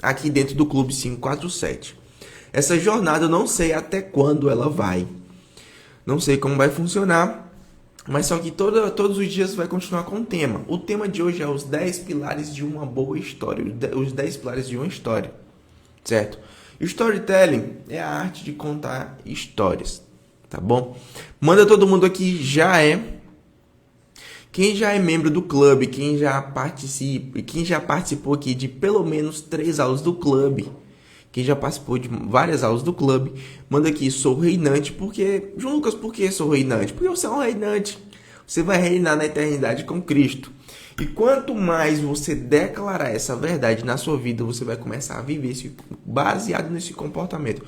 aqui dentro do Clube 547. Essa jornada eu não sei até quando ela vai. Não sei como vai funcionar. Mas só que todos os dias vai continuar com o tema. O tema de hoje é os 10 pilares de uma boa história. Os 10 pilares de uma história. Certo? Storytelling é a arte de contar histórias. Tá bom? Manda todo mundo aqui quem já é membro do clube, quem já participou aqui de pelo menos 3 aulas do clube, quem já participou de várias aulas do clube, manda aqui, sou reinante, porque... João Lucas, por que sou reinante? Porque você é um reinante. Você vai reinar na eternidade com Cristo. E quanto mais você declarar essa verdade na sua vida, você vai começar a viver baseado nesse comportamento.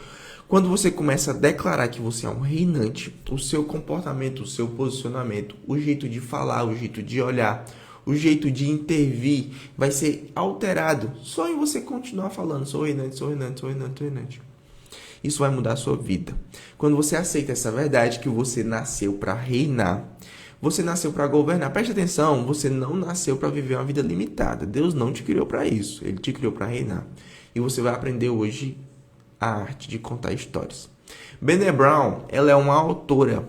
Quando você começa a declarar que você é um reinante, o seu comportamento, o seu posicionamento, o jeito de falar, o jeito de olhar, o jeito de intervir vai ser alterado. Só em você continuar falando, sou reinante, sou reinante, sou reinante, sou reinante. Isso vai mudar a sua vida. Quando você aceita essa verdade que você nasceu para reinar, você nasceu para governar. Preste atenção, você não nasceu para viver uma vida limitada. Deus não te criou para isso. Ele te criou para reinar. E você vai aprender hoje a arte de contar histórias. Brené Brown, ela é uma autora,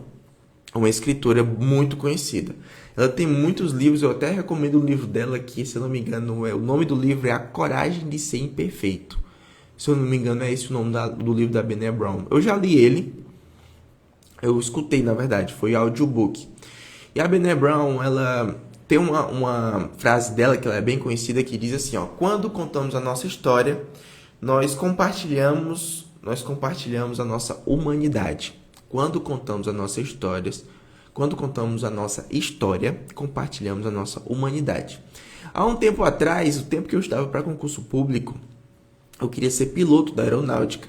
uma escritora muito conhecida. Ela tem muitos livros, eu até recomendo o livro dela aqui, se eu não me engano, o nome do livro é A Coragem de Ser Imperfeito. Se eu não me engano, é esse o nome do livro da Brené Brown. Eu já li ele, eu escutei, na verdade, foi audiobook. E a Brené Brown, ela tem uma frase dela que ela é bem conhecida, que diz assim, ó: quando contamos a nossa história, nós compartilhamos a nossa humanidade. Quando contamos a nossa história, compartilhamos a nossa humanidade. Há um tempo atrás, o tempo que eu estava para concurso público, eu queria ser piloto da aeronáutica.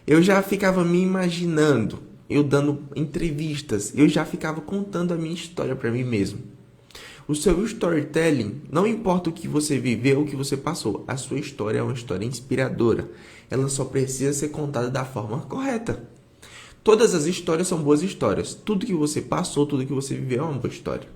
Eu já ficava me imaginando, eu dando entrevistas, eu já ficava contando a minha história para mim mesmo. O seu storytelling, não importa o que você viveu ou o que você passou, a sua história é uma história inspiradora. Ela só precisa ser contada da forma correta. Todas as histórias são boas histórias. Tudo que você passou, tudo que você viveu é uma boa história.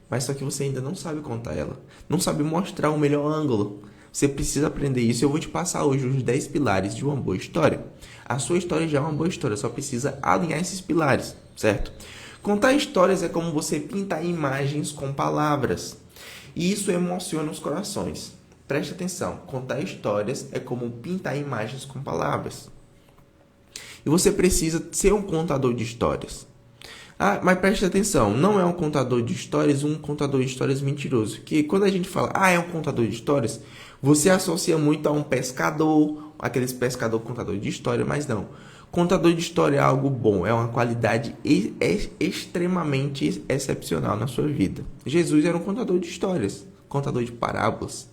Mas só que você ainda não sabe contar ela. Não sabe mostrar o melhor ângulo. Você precisa aprender isso. Eu vou te passar hoje os 10 pilares de uma boa história. A sua história já é uma boa história, só precisa alinhar esses pilares, certo? Contar histórias é como você pintar imagens com palavras. E isso emociona os corações. Preste atenção, contar histórias é como pintar imagens com palavras. E você precisa ser um contador de histórias. Ah, mas preste atenção, não é um contador de histórias mentiroso. Que quando a gente fala, é um contador de histórias, você associa muito a um pescador, aqueles pescador contador de história, mas não. Contador de história é algo bom, é uma qualidade extremamente excepcional na sua vida. Jesus era um contador de histórias, contador de parábolas.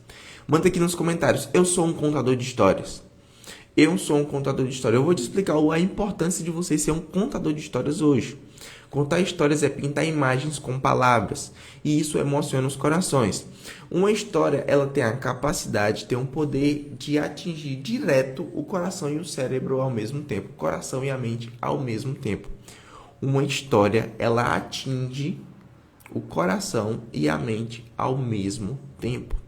Manda aqui nos comentários, eu sou um contador de histórias. Eu sou um contador de histórias. Eu vou te explicar a importância de você ser um contador de histórias hoje. Contar histórias é pintar imagens com palavras. E isso emociona os corações. Uma história, ela tem a capacidade, tem um poder de atingir direto o coração e o cérebro ao mesmo tempo. O coração e a mente ao mesmo tempo. Uma história, ela atinge o coração e a mente ao mesmo tempo.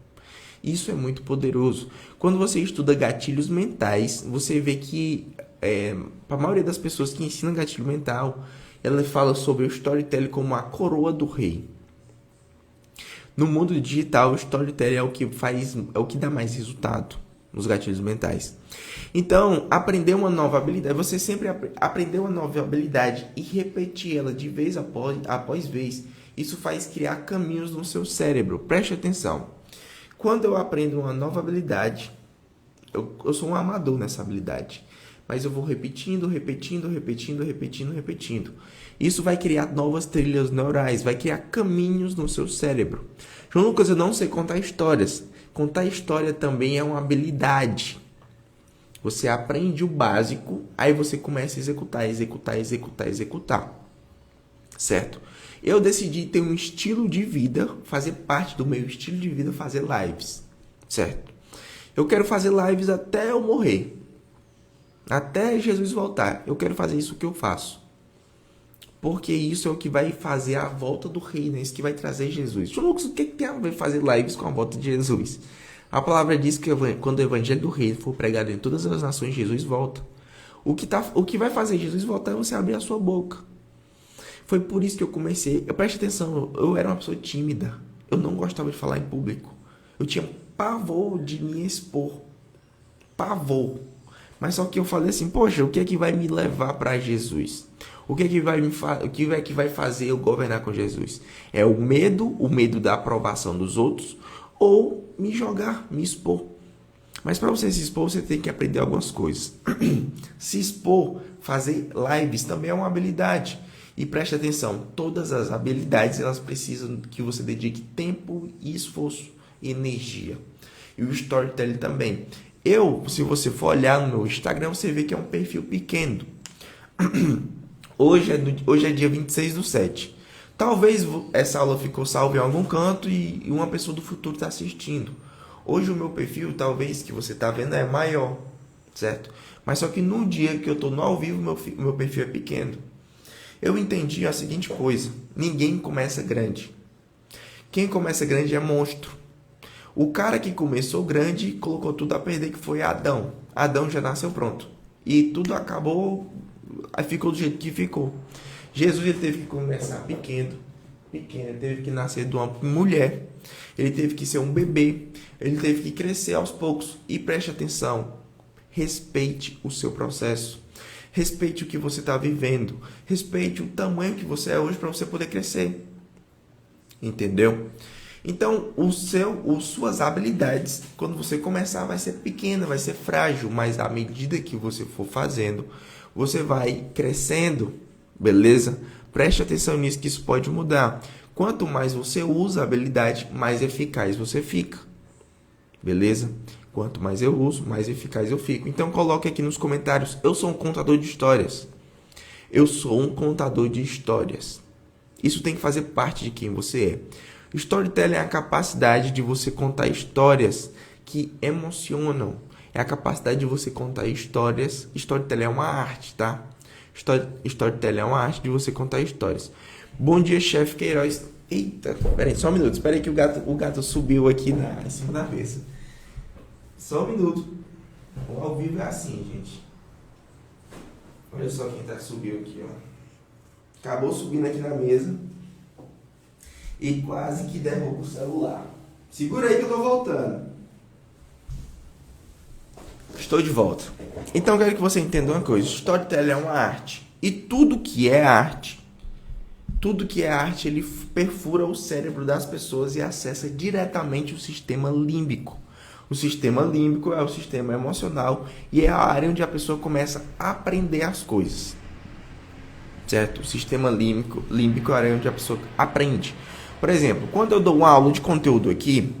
Isso é muito poderoso. Quando você estuda gatilhos mentais, você vê que para a maioria das pessoas que ensinam gatilho mental, ela fala sobre o storytelling como a coroa do rei. No mundo digital, o storytelling é o que dá mais resultado nos gatilhos mentais. Então, aprender uma nova habilidade, você sempre aprender uma nova habilidade e repetir ela de vez após vez, isso faz criar caminhos no seu cérebro. Preste atenção. Quando eu aprendo uma nova habilidade, eu sou um amador nessa habilidade, mas eu vou repetindo. Isso vai criar novas trilhas neurais, vai criar caminhos no seu cérebro. João Lucas, eu não sei contar histórias. Contar história também é uma habilidade. Você aprende o básico, aí você começa a executar. Certo? Eu decidi ter um estilo de vida, fazer parte do meu estilo de vida, fazer lives, certo? Eu quero fazer lives até eu morrer, até Jesus voltar. Eu quero fazer isso que eu faço, porque isso é o que vai fazer a volta do reino, é isso que vai trazer Jesus. Lucas, o que tem a ver fazer lives com a volta de Jesus? A palavra diz que quando o evangelho do reino for pregado em todas as nações, Jesus volta. O que vai fazer Jesus voltar é você abrir a sua boca. Foi por isso que eu comecei. Preste atenção, eu era uma pessoa tímida. Eu não gostava de falar em público. Eu tinha pavor de me expor. Pavor. Mas só que eu falei assim, poxa, o que é que vai me levar para Jesus? O que é que vai fazer eu governar com Jesus? É o medo da aprovação dos outros, ou me jogar, me expor. Mas para você se expor, você tem que aprender algumas coisas. Se expor, fazer lives também é uma habilidade. E preste atenção, todas as habilidades elas precisam que você dedique tempo e esforço, energia. E o storytelling também. Se você for olhar no meu Instagram, você vê que é um perfil pequeno. Hoje é dia 26/7. Talvez essa aula ficou salva em algum canto e uma pessoa do futuro está assistindo. Hoje o meu perfil, talvez, que você está vendo, é maior, certo? Mas só que no dia que eu estou no ao vivo, meu perfil é pequeno. Eu entendi a seguinte coisa: ninguém começa grande. Quem começa grande é monstro. O cara que começou grande colocou tudo a perder, que foi Adão. Adão já nasceu pronto. E tudo acabou, aí ficou do jeito que ficou. Jesus ele teve que começar pequeno, ele teve que nascer de uma mulher, ele teve que ser um bebê, ele teve que crescer aos poucos. E preste atenção, respeite o seu processo. Respeite o que você está vivendo. Respeite o tamanho que você é hoje para você poder crescer. Entendeu? Então, suas habilidades, quando você começar, vai ser pequena, vai ser frágil. Mas à medida que você for fazendo, você vai crescendo. Beleza? Preste atenção nisso, que isso pode mudar. Quanto mais você usa a habilidade, mais eficaz você fica. Beleza? Quanto mais eu uso, mais eficaz eu fico. Então coloque aqui nos comentários: eu sou um contador de histórias. Eu sou um contador de histórias. Isso tem que fazer parte de quem você é. Storytelling é a capacidade de você contar histórias que emocionam. É a capacidade de você contar histórias. Storytelling é uma arte, tá? Storytelling é uma arte de você contar histórias. Bom dia, chefe Queiroz. Eita, peraí, só um minuto. Espera aí que o gato subiu aqui em cima da mesa. Só um minuto. O ao vivo é assim, gente. Olha só quem subiu aqui, ó. Acabou subindo aqui na mesa e quase que derruba o celular. Segura aí que eu tô voltando. Estou de volta. Então eu quero que você entenda uma coisa: storytelling é uma arte. E tudo que é arte, ele perfura o cérebro das pessoas e acessa diretamente o sistema límbico. O sistema límbico é o sistema emocional e é a área onde a pessoa começa a aprender as coisas. Certo? O sistema límbico é a área onde a pessoa aprende. Por exemplo, quando eu dou uma aula de conteúdo aqui,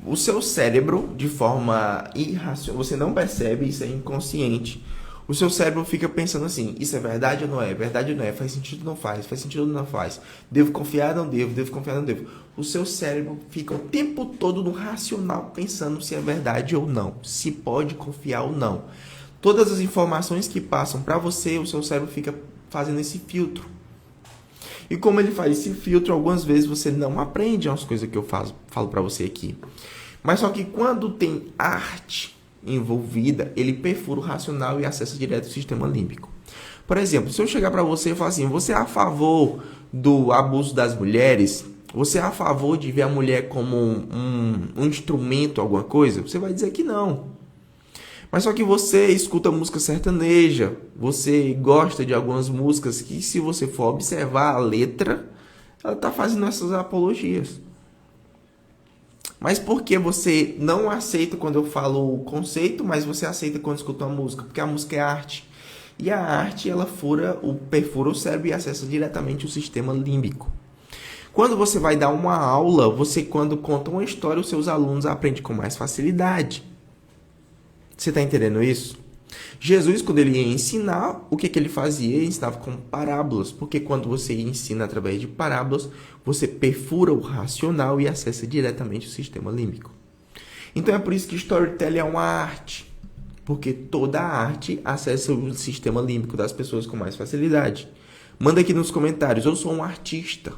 o seu cérebro, de forma irracional, você não percebe, isso é inconsciente. O seu cérebro fica pensando assim: isso é verdade ou não é? Verdade ou não é? Faz sentido ou não faz? Faz sentido ou não faz? Devo confiar ou não devo? Devo confiar ou não devo? O seu cérebro fica o tempo todo no racional pensando se é verdade ou não, se pode confiar ou não. Todas as informações que passam para você, o seu cérebro fica fazendo esse filtro. E como ele faz esse filtro, algumas vezes você não aprende as coisas que eu falo para você aqui. Mas só que quando tem arte envolvida, ele perfura o racional e acessa direto o sistema límbico. Por exemplo, se eu chegar para você e falar assim: você é a favor do abuso das mulheres? Você é a favor de ver a mulher como um instrumento, alguma coisa? Você vai dizer que não. Mas só que você escuta música sertaneja, você gosta de algumas músicas que, se você for observar a letra, ela está fazendo essas apologias. Mas por que você não aceita quando eu falo o conceito, mas você aceita quando escuta uma música? Porque a música é arte. E a arte, ela perfura o cérebro e acessa diretamente o sistema límbico. Quando você vai dar uma aula, quando conta uma história, os seus alunos aprendem com mais facilidade. Você está entendendo isso? Jesus, quando ele ia ensinar, o que ele fazia? Ele ensinava com parábolas. Porque quando você ensina através de parábolas, você perfura o racional e acessa diretamente o sistema límbico. Então é por isso que storytelling é uma arte. Porque toda a arte acessa o sistema límbico das pessoas com mais facilidade. Manda aqui nos comentários: eu sou um artista.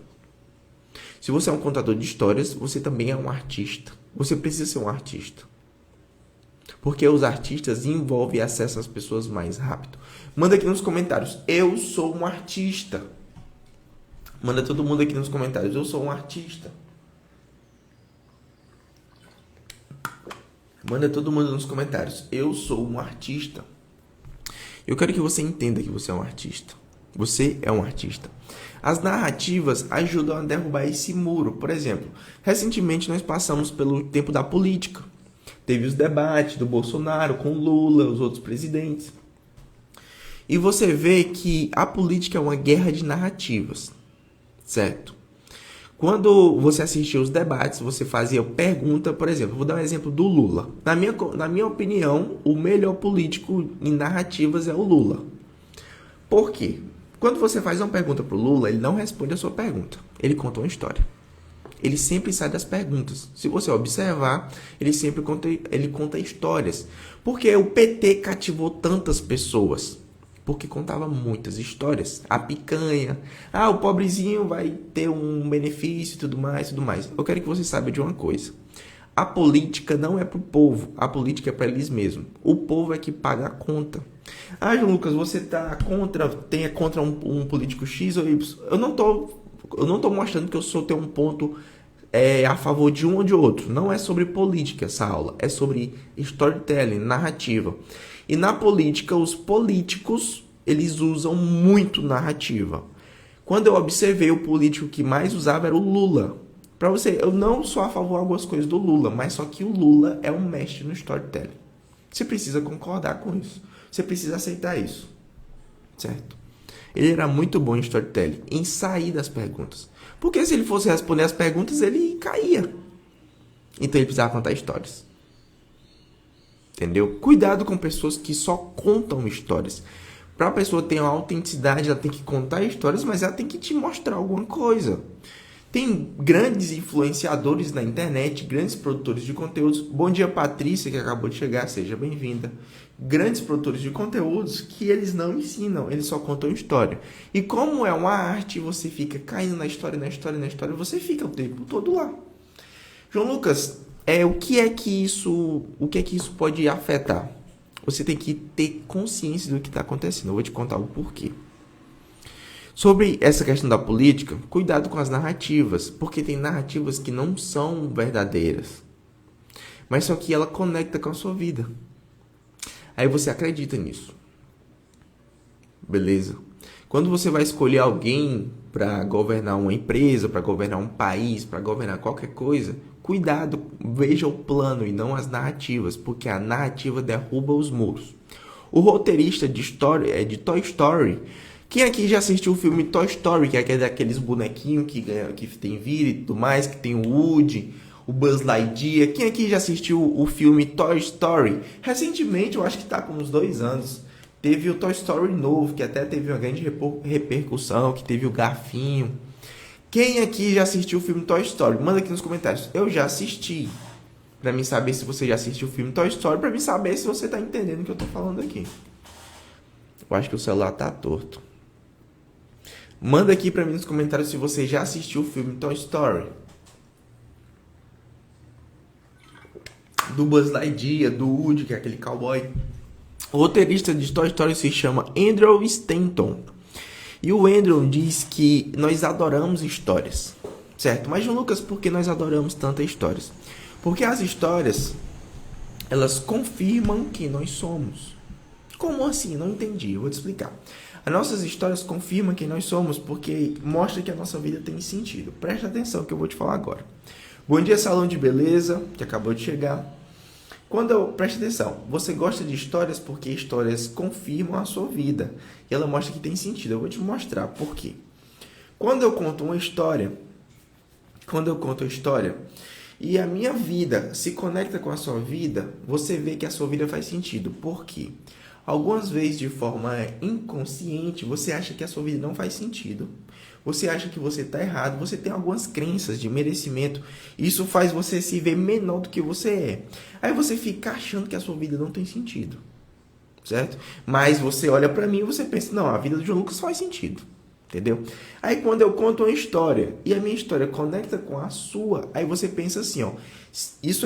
Se você é um contador de histórias, você também é um artista. Você precisa ser um artista. Porque os artistas envolvem acesso às pessoas mais rápido. Manda aqui nos comentários. Eu sou um artista. Manda todo mundo aqui nos comentários. Eu sou um artista. Manda todo mundo nos comentários. Eu sou um artista. Eu quero que você entenda que você é um artista. Você é um artista. As narrativas ajudam a derrubar esse muro. Por exemplo, recentemente nós passamos pelo tempo da política. Teve os debates do Bolsonaro com Lula, os outros presidentes. E você vê que a política é uma guerra de narrativas, certo? Quando você assistia os debates, você fazia pergunta, por exemplo, vou dar um exemplo do Lula. Na minha opinião, o melhor político em narrativas é o Lula. Por quê? Quando você faz uma pergunta para o Lula, ele não responde a sua pergunta. Ele conta uma história. Ele sempre sai das perguntas. Se você observar, ele sempre conta histórias. Porque o PT cativou tantas pessoas. Porque contava muitas histórias. A picanha. Ah, o pobrezinho vai ter um benefício e tudo mais, tudo mais. Eu quero que você saiba de uma coisa. A política não é para o povo. A política é para eles mesmos. O povo é que paga a conta. Ah, João Lucas, você é contra um político X ou Y? Eu não tô mostrando que eu tenho um ponto a favor de um ou de outro. Não é sobre política essa aula. É sobre storytelling, narrativa. E na política, os políticos, eles usam muito narrativa. Quando eu observei, o político que mais usava era o Lula. Para você, eu não sou a favor de algumas coisas do Lula, mas só que o Lula é um mestre no storytelling. Você precisa concordar com isso. Você precisa aceitar isso. Certo? Ele era muito bom em storytelling, em sair das perguntas. Porque se ele fosse responder as perguntas, ele caía. Então ele precisava contar histórias. Entendeu? Cuidado com pessoas que só contam histórias. Para a pessoa ter uma autenticidade, ela tem que contar histórias, mas ela tem que te mostrar alguma coisa. Tem grandes influenciadores na internet, grandes produtores de conteúdos. Bom dia, Patrícia, que acabou de chegar, seja bem-vinda. Grandes produtores de conteúdos que eles não ensinam, eles só contam história. E como é uma arte, você fica caindo na história, você fica o tempo todo lá. João Lucas, o que é que isso pode afetar? Você tem que ter consciência do que está acontecendo. Eu vou te contar o porquê. Sobre essa questão da política, cuidado com as narrativas, porque tem narrativas que não são verdadeiras, mas só que ela conecta com a sua vida. Aí você acredita nisso. Beleza? Quando você vai escolher alguém para governar uma empresa, para governar um país, para governar qualquer coisa, cuidado, veja o plano e não as narrativas, porque a narrativa derruba os muros. O roteirista de Toy Story. Quem aqui já assistiu o filme Toy Story, que é daqueles bonequinhos que tem vida e tudo mais, que tem o Woody, o Buzz Lightyear? Quem aqui já assistiu o filme Toy Story? Recentemente, eu acho que está com uns 2 anos, teve o Toy Story novo, que até teve uma grande repercussão, que teve o Garfinho. Quem aqui já assistiu o filme Toy Story? Manda aqui nos comentários. Eu já assisti. Pra mim saber se você já assistiu o filme Toy Story, pra mim saber se você tá entendendo o que eu tô falando aqui. Eu acho que o celular tá torto. Manda aqui pra mim nos comentários se você já assistiu o filme Toy Story. Do Buzz Lightyear, do Woody, que é aquele cowboy. O roteirista de Toy Story se chama Andrew Stanton. E o Andrew diz que nós adoramos histórias. Certo? Mas, João Lucas, por que nós adoramos tantas histórias? Porque as histórias, elas confirmam quem nós somos. Como assim? Não entendi. Eu vou te explicar. As nossas histórias confirmam quem nós somos porque mostra que a nossa vida tem sentido. Presta atenção que eu vou te falar agora. Bom dia, salão de beleza, que acabou de chegar. Presta atenção, você gosta de histórias porque histórias confirmam a sua vida. E ela mostra que tem sentido. Eu vou te mostrar por quê. Quando eu conto uma história, e a minha vida se conecta com a sua vida, você vê que a sua vida faz sentido. Por quê? Algumas vezes, de forma inconsciente, você acha que a sua vida não faz sentido. Você acha que você está errado. Você tem algumas crenças de merecimento. Isso faz você se ver menor do que você é. Aí você fica achando que a sua vida não tem sentido. Certo? Mas você olha para mim e você pensa, não, a vida do João Lucas faz sentido. Entendeu? Aí quando eu conto uma história e a minha história conecta com a sua, aí você pensa assim, ó, isso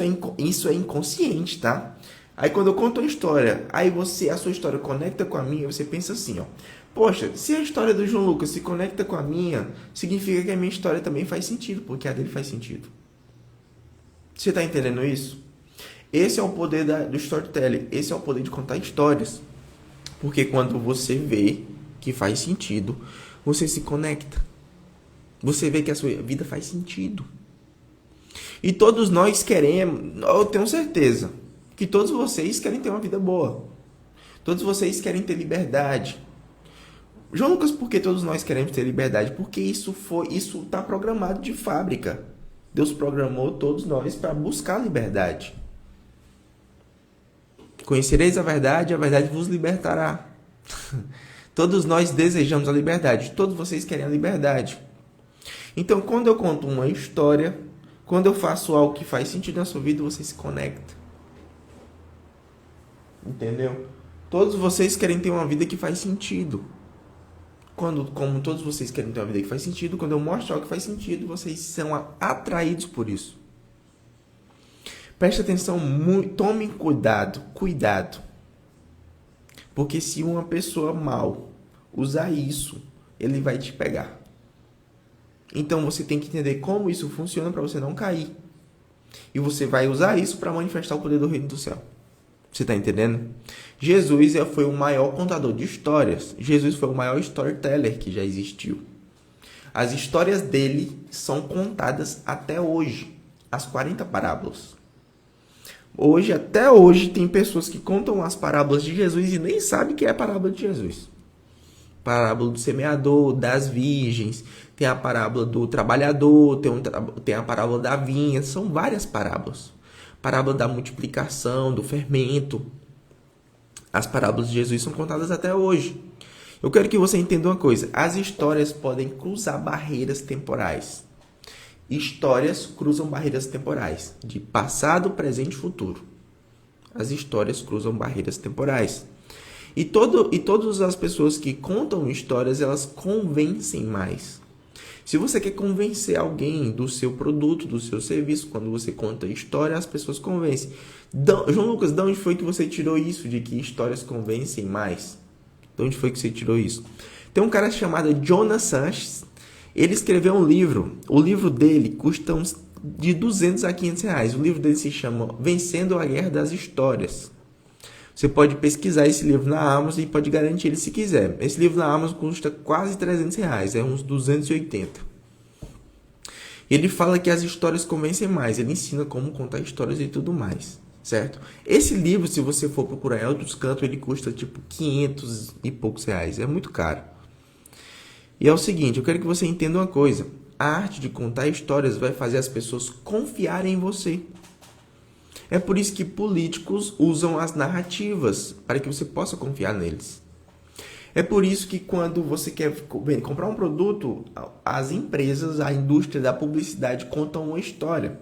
é inconsciente, tá? Aí quando eu conto uma história, aí a sua história conecta com a minha, você pensa assim, ó, poxa, se a história do João Lucas se conecta com a minha, significa que a minha história também faz sentido, porque a dele faz sentido. Você tá entendendo isso? Esse é o poder do storytelling, esse é o poder de contar histórias. Porque quando você vê que faz sentido, você se conecta. Você vê que a sua vida faz sentido. E todos nós queremos, eu tenho certeza, que todos vocês querem ter uma vida boa. Todos vocês querem ter liberdade. João Lucas, por que todos nós queremos ter liberdade? Porque isso está programado de fábrica. Deus programou todos nós para buscar liberdade. Conhecereis a verdade vos libertará. Todos nós desejamos a liberdade. Todos vocês querem a liberdade. Então, quando eu conto uma história, quando eu faço algo que faz sentido na sua vida, você se conecta. Entendeu? Todos vocês querem ter uma vida que faz sentido. Como todos vocês querem ter uma vida que faz sentido, quando eu mostro algo que faz sentido, vocês são atraídos por isso. Preste atenção, tome cuidado. Porque se uma pessoa mal usar isso, ele vai te pegar. Então você tem que entender como isso funciona para você não cair. E você vai usar isso para manifestar o poder do reino do céu. Você está entendendo? Jesus foi o maior contador de histórias. Jesus foi o maior storyteller que já existiu. As histórias dele são contadas até hoje. As 40 parábolas. Até hoje, tem pessoas que contam as parábolas de Jesus e nem sabem que é a parábola de Jesus. Parábola do semeador, das virgens, tem a parábola do trabalhador, tem a parábola da vinha, são várias parábolas. Parábola da multiplicação, do fermento. As parábolas de Jesus são contadas até hoje. Eu quero que você entenda uma coisa. As histórias podem cruzar barreiras temporais. Histórias cruzam barreiras temporais. De passado, presente e futuro. As histórias cruzam barreiras temporais. E todas as pessoas que contam histórias, elas convencem mais. Se você quer convencer alguém do seu produto, do seu serviço, quando você conta história, as pessoas convencem. João Lucas, de onde foi que você tirou isso, de que histórias convencem mais? De onde foi que você tirou isso? Tem um cara chamado Jonas Sanches. Ele escreveu um livro. O livro dele custa de 200 a 500 reais. O livro dele se chama Vencendo a Guerra das Histórias. Você pode pesquisar esse livro na Amazon e pode garantir ele se quiser. Esse livro na Amazon custa quase 300 reais, é uns 280. Ele fala que as histórias convencem mais, ele ensina como contar histórias e tudo mais, certo? Esse livro, se você for procurar em outros cantos, ele custa tipo 500 e poucos reais, é muito caro. E é o seguinte, eu quero que você entenda uma coisa. A arte de contar histórias vai fazer as pessoas confiarem em você. É por isso que políticos usam as narrativas, para que você possa confiar neles. É por isso que quando você quer comprar um produto, as empresas, a indústria da publicidade contam uma história.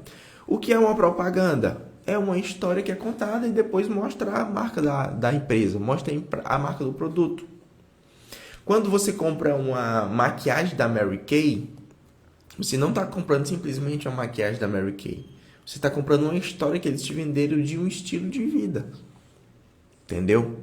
O que é uma propaganda? É uma história que é contada e depois mostra a marca da empresa, mostra a marca do produto. Quando você compra uma maquiagem da Mary Kay, você não está comprando simplesmente uma maquiagem da Mary Kay. Você está comprando uma história que eles te venderam de um estilo de vida. Entendeu?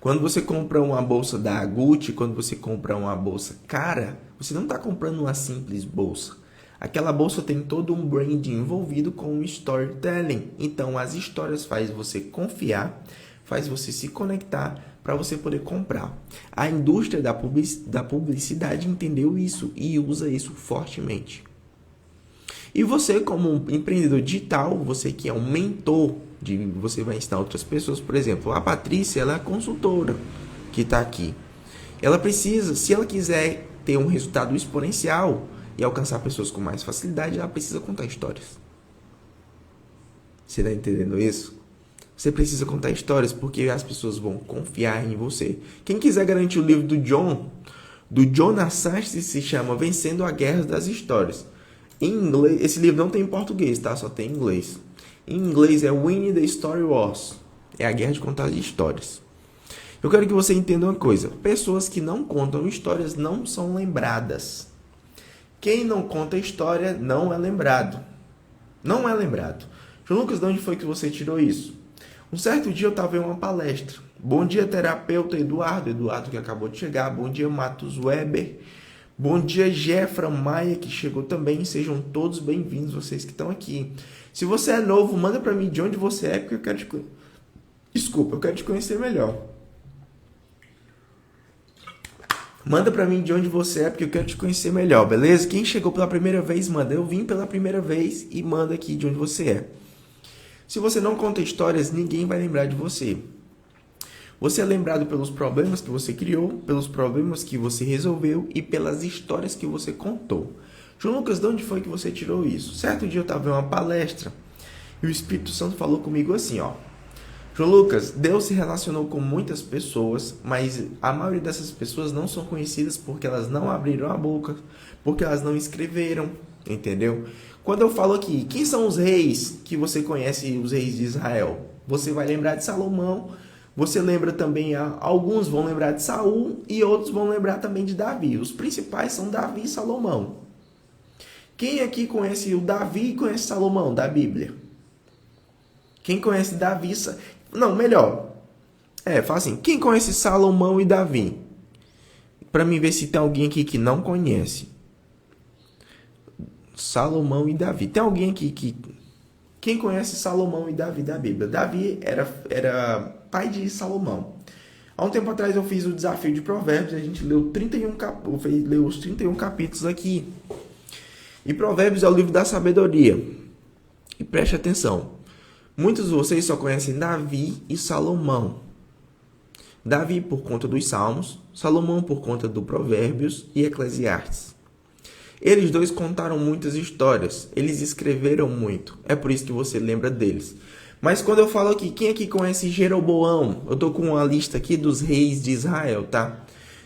Quando você compra uma bolsa da Gucci, quando você compra uma bolsa cara, você não está comprando uma simples bolsa. Aquela bolsa tem todo um branding envolvido com um storytelling. Então, as histórias fazem você confiar, faz você se conectar para você poder comprar. A indústria da publicidade entendeu isso e usa isso fortemente. E você, como um empreendedor digital, você que é um mentor, você vai ensinar outras pessoas. Por exemplo, a Patrícia, ela é a consultora que está aqui. Ela precisa, se ela quiser ter um resultado exponencial e alcançar pessoas com mais facilidade, ela precisa contar histórias. Você está entendendo isso? Você precisa contar histórias porque as pessoas vão confiar em você. Quem quiser garantir o livro do Jonas Sanches, se chama Vencendo a Guerra das Histórias. Em inglês, esse livro não tem em português, tá? Só tem em inglês. Em inglês é Winning the Story Wars. É a guerra de contar as histórias. Eu quero que você entenda uma coisa. Pessoas que não contam histórias não são lembradas. Quem não conta história não é lembrado. Não é lembrado. João Lucas, de onde foi que você tirou isso? Um certo dia eu estava em uma palestra. Bom dia, terapeuta Eduardo. Eduardo que acabou de chegar. Bom dia, Matos Weber. Bom dia, Jefra Maia, que chegou também. Sejam todos bem-vindos, vocês que estão aqui. Se você é novo, manda para mim de onde você é, porque eu quero te conhecer. Desculpa, eu quero te conhecer melhor. Manda pra mim de onde você é, porque eu quero te conhecer melhor, beleza? Quem chegou pela primeira vez, manda. Eu vim pela primeira vez e manda aqui de onde você é. Se você não conta histórias, ninguém vai lembrar de você. Você é lembrado pelos problemas que você criou, pelos problemas que você resolveu e pelas histórias que você contou. João Lucas, de onde foi que você tirou isso? Certo dia eu estava em uma palestra e o Espírito Santo falou comigo assim, ó. João Lucas, Deus se relacionou com muitas pessoas, mas a maioria dessas pessoas não são conhecidas porque elas não abriram a boca, porque elas não escreveram, entendeu? Quando eu falo aqui, quem são os reis que você conhece, os reis de Israel? Você vai lembrar de Salomão, você lembra também, alguns vão lembrar de Saul e outros vão lembrar também de Davi. Os principais são Davi e Salomão. Quem aqui conhece o Davi e conhece Salomão da Bíblia? Quem conhece Davi... Não, melhor. Fala assim. Quem conhece Salomão e Davi? Para mim ver se tem alguém aqui que não conhece. Salomão e Davi. Tem alguém aqui que... Quem conhece Salomão e Davi da Bíblia? Davi era pai de Salomão. Há um tempo atrás eu fiz o desafio de Provérbios. A gente leu os 31 capítulos aqui. E Provérbios é o livro da sabedoria. E preste atenção. Muitos de vocês só conhecem Davi e Salomão. Davi por conta dos Salmos, Salomão por conta do Provérbios e Eclesiastes. Eles dois contaram muitas histórias, eles escreveram muito, é por isso que você lembra deles. Mas quando eu falo aqui, quem aqui conhece Jeroboão? Eu tô com uma lista aqui dos reis de Israel, tá?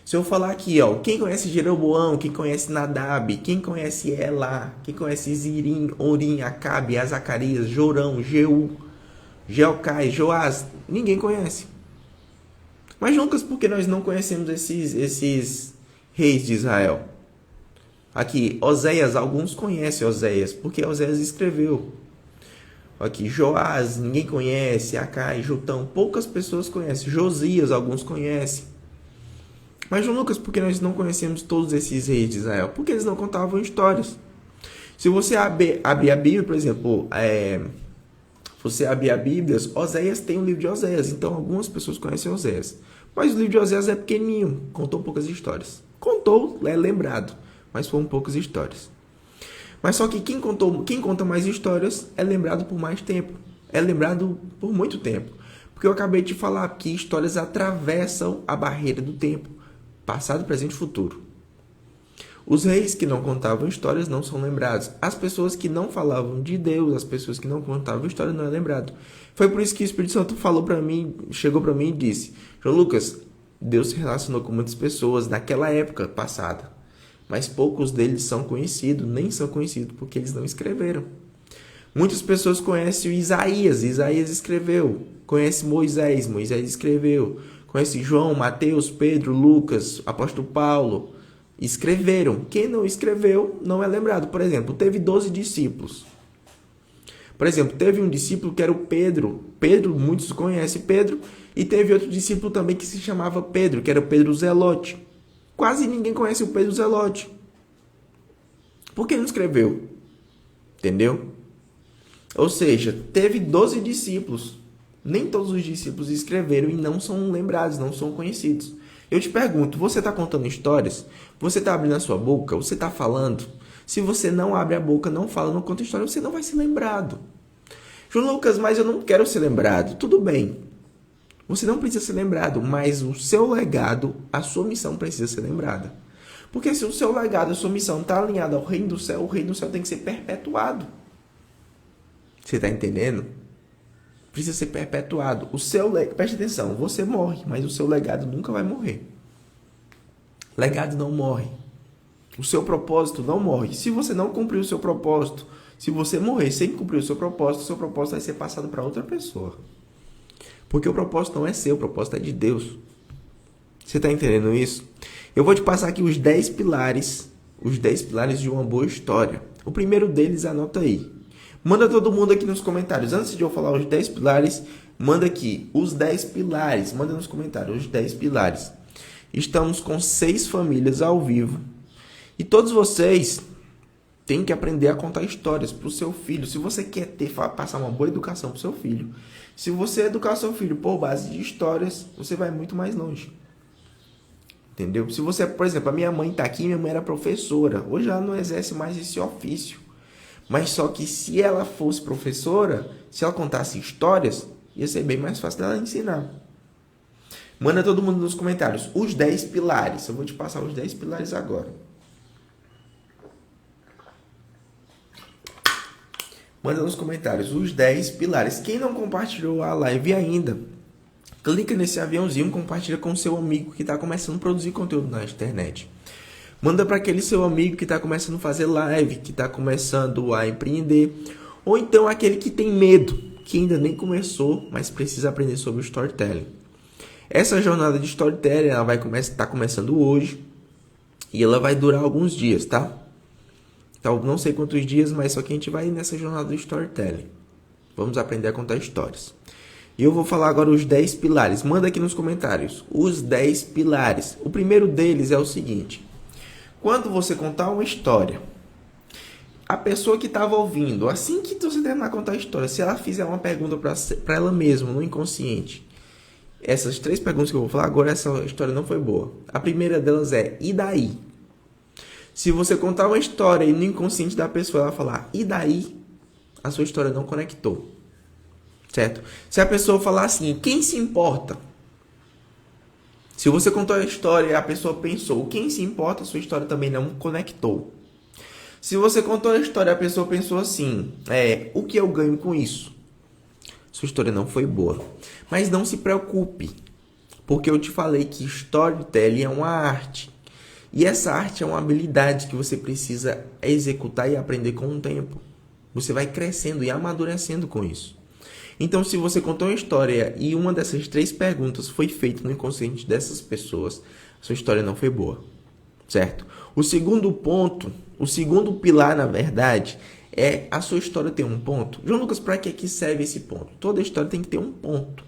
Se eu falar aqui, ó, quem conhece Jeroboão, quem conhece Nadab, quem conhece Elá, quem conhece Zirim, Orim, Acabe, Azacarias, Jorão, Jeú, Jeocai, Joás, ninguém conhece. Mas, Lucas, por que nós não conhecemos esses reis de Israel? Aqui, Oséias, alguns conhecem Oséias, porque Oséias escreveu. Aqui, Joás, ninguém conhece, Acai, Jotão, poucas pessoas conhecem. Josias, alguns conhecem. Mas, João Lucas, por que nós não conhecemos todos esses reis de Israel? Porque eles não contavam histórias. Se você abrir a Bíblia, por exemplo, você abrir a Bíblia, Oséias tem o livro de Oséias, então algumas pessoas conhecem Oséias. Mas o livro de Oséias é pequenininho, contou poucas histórias. Contou, é lembrado, mas foram poucas histórias. Mas só que quem conta mais histórias é lembrado por mais tempo, é lembrado por muito tempo. Porque eu acabei de falar que histórias atravessam a barreira do tempo. Passado, presente e futuro. Os reis que não contavam histórias não são lembrados. As pessoas que não falavam de Deus, as pessoas que não contavam histórias não é lembrado. Foi por isso que o Espírito Santo falou para mim, chegou para mim e disse: João Lucas, Deus se relacionou com muitas pessoas naquela época passada, mas poucos deles são conhecidos, nem são conhecidos porque eles não escreveram. Muitas pessoas conhecem o Isaías escreveu. Conhece Moisés escreveu. Conhece João, Mateus, Pedro, Lucas, apóstolo Paulo. Escreveram. Quem não escreveu não é lembrado. Por exemplo, teve 12 discípulos. Por exemplo, teve um discípulo que era o Pedro. Pedro, muitos conhecem Pedro. E teve outro discípulo também que se chamava Pedro, que era o Pedro Zelote. Quase ninguém conhece o Pedro Zelote. Por que não escreveu? Entendeu? Ou seja, teve 12 discípulos. Nem todos os discípulos escreveram e não são lembrados, não são conhecidos. Eu te pergunto, você está contando histórias? Você está abrindo a sua boca? Você está falando? Se você não abre a boca, não fala, não conta história, você não vai ser lembrado. João Lucas, mas eu não quero ser lembrado. Tudo bem. Você não precisa ser lembrado, mas o seu legado, a sua missão precisa ser lembrada. Porque se o seu legado, a sua missão está alinhada ao reino do céu, o reino do céu tem que ser perpetuado. Você está entendendo? Precisa ser perpetuado. Preste atenção, você morre, mas o seu legado nunca vai morrer. Legado não morre. O seu propósito não morre. Se você não cumprir o seu propósito, se você morrer sem cumprir o seu propósito vai ser passado para outra pessoa. Porque o propósito não é seu, o propósito é de Deus. Você tá entendendo isso? Eu vou te passar aqui os 10 pilares de uma boa história. O primeiro deles, anota aí. Manda todo mundo aqui nos comentários. Antes de eu falar os 10 pilares, manda aqui os 10 pilares. Manda nos comentários os 10 pilares. Estamos com 6 famílias ao vivo. E todos vocês têm que aprender a contar histórias para o seu filho. Se você quer passar uma boa educação para o seu filho, se você educar seu filho por base de histórias, você vai muito mais longe. Entendeu? Se você, por exemplo, a minha mãe está aqui, minha mãe era professora. Hoje ela não exerce mais esse ofício. Mas só que se ela fosse professora, se ela contasse histórias, ia ser bem mais fácil dela ensinar. Manda todo mundo nos comentários os 10 pilares. Eu vou te passar os 10 pilares agora. Manda nos comentários os 10 pilares. Quem não compartilhou a live ainda, clica nesse aviãozinho, compartilha com o seu amigo que está começando a produzir conteúdo na internet. Manda para aquele seu amigo que está começando a fazer live, que está começando a empreender. Ou então aquele que tem medo, que ainda nem começou, mas precisa aprender sobre o storytelling. Essa jornada de storytelling ela vai tá começando hoje e ela vai durar alguns dias, tá? Então, não sei quantos dias, mas só que a gente vai nessa jornada do storytelling. Vamos aprender a contar histórias. E eu vou falar agora os 10 pilares. Manda aqui nos comentários os 10 pilares. O primeiro deles é o seguinte. Quando você contar uma história, a pessoa que estava ouvindo, assim que você terminar de contar a história, se ela fizer uma pergunta para ela mesma, no inconsciente, essas 3 perguntas que eu vou falar agora, essa história não foi boa. A primeira delas é, e daí? Se você contar uma história e no inconsciente da pessoa ela falar, e daí? A sua história não conectou. Certo? Se a pessoa falar assim, quem se importa? Se você contou a história e a pessoa pensou, quem se importa? A sua história também não conectou. Se você contou a história e a pessoa pensou assim, o que eu ganho com isso? Sua história não foi boa. Mas não se preocupe, porque eu te falei que storytelling é uma arte. E essa arte é uma habilidade que você precisa executar e aprender com o tempo. Você vai crescendo e amadurecendo com isso. Então, se você contou uma história e uma dessas 3 perguntas foi feita no inconsciente dessas pessoas, sua história não foi boa, certo? O segundo pilar, na verdade, é a sua história ter um ponto. João Lucas, para que serve esse ponto? Toda história tem que ter um ponto.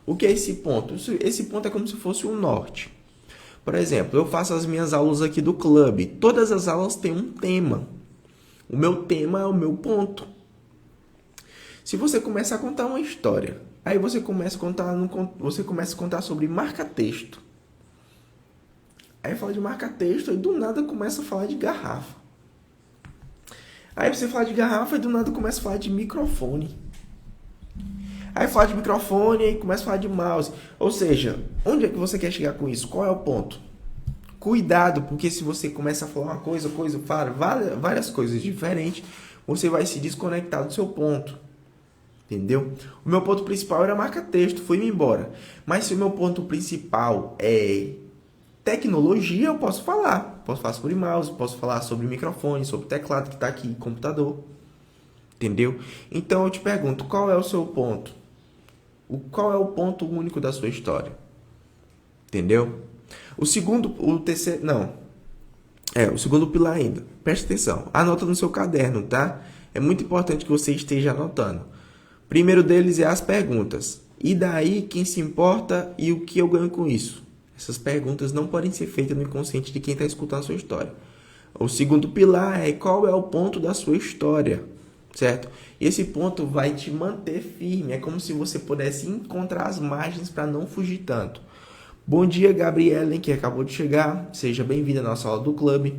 O que é esse ponto? Esse ponto é como se fosse um norte. Por exemplo, eu faço as minhas aulas aqui do clube. Todas as aulas têm um tema. O meu tema é o meu ponto. Se você começa a contar uma história, aí você começa a contar sobre marca-texto. Aí fala de marca-texto, aí do nada começa a falar de garrafa. Aí você fala de garrafa e do nada começa a falar de microfone. Aí fala de microfone e começa a falar de mouse. Ou seja, onde é que você quer chegar com isso? Qual é o ponto? Cuidado, porque se você começa a falar uma coisa, fala várias coisas diferentes, você vai se desconectar do seu ponto. Entendeu? O meu ponto principal era marca-texto, fui-me embora. Mas se o meu ponto principal é tecnologia, eu posso falar. Posso falar sobre mouse, posso falar sobre microfone, sobre teclado que está aqui, computador. Entendeu? Então eu te pergunto, qual é o seu ponto? Qual é o ponto único da sua história? Entendeu? O segundo pilar ainda. Preste atenção. Anota no seu caderno, tá? É muito importante que você esteja anotando. Primeiro deles é as perguntas. E daí, quem se importa e o que eu ganho com isso? Essas perguntas não podem ser feitas no inconsciente de quem está escutando a sua história. O segundo pilar é qual é o ponto da sua história, certo? E esse ponto vai te manter firme. É como se você pudesse encontrar as margens para não fugir tanto. Bom dia, Gabriela, que acabou de chegar. Seja bem-vinda à nossa aula do clube.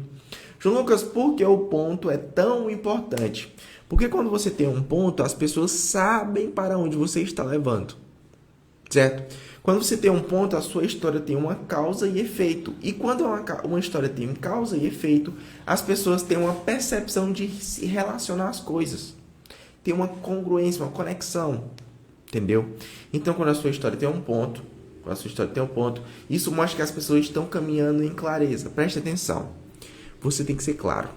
João Lucas, por que o ponto é tão importante? Porque quando você tem um ponto, as pessoas sabem para onde você está levando, certo? Quando você tem um ponto, a sua história tem uma causa e efeito. E quando uma história tem causa e efeito, as pessoas têm uma percepção de se relacionar às coisas. Tem uma congruência, uma conexão, entendeu? Então, quando a sua história tem um ponto, isso mostra que as pessoas estão caminhando em clareza. Preste atenção. Você tem que ser claro.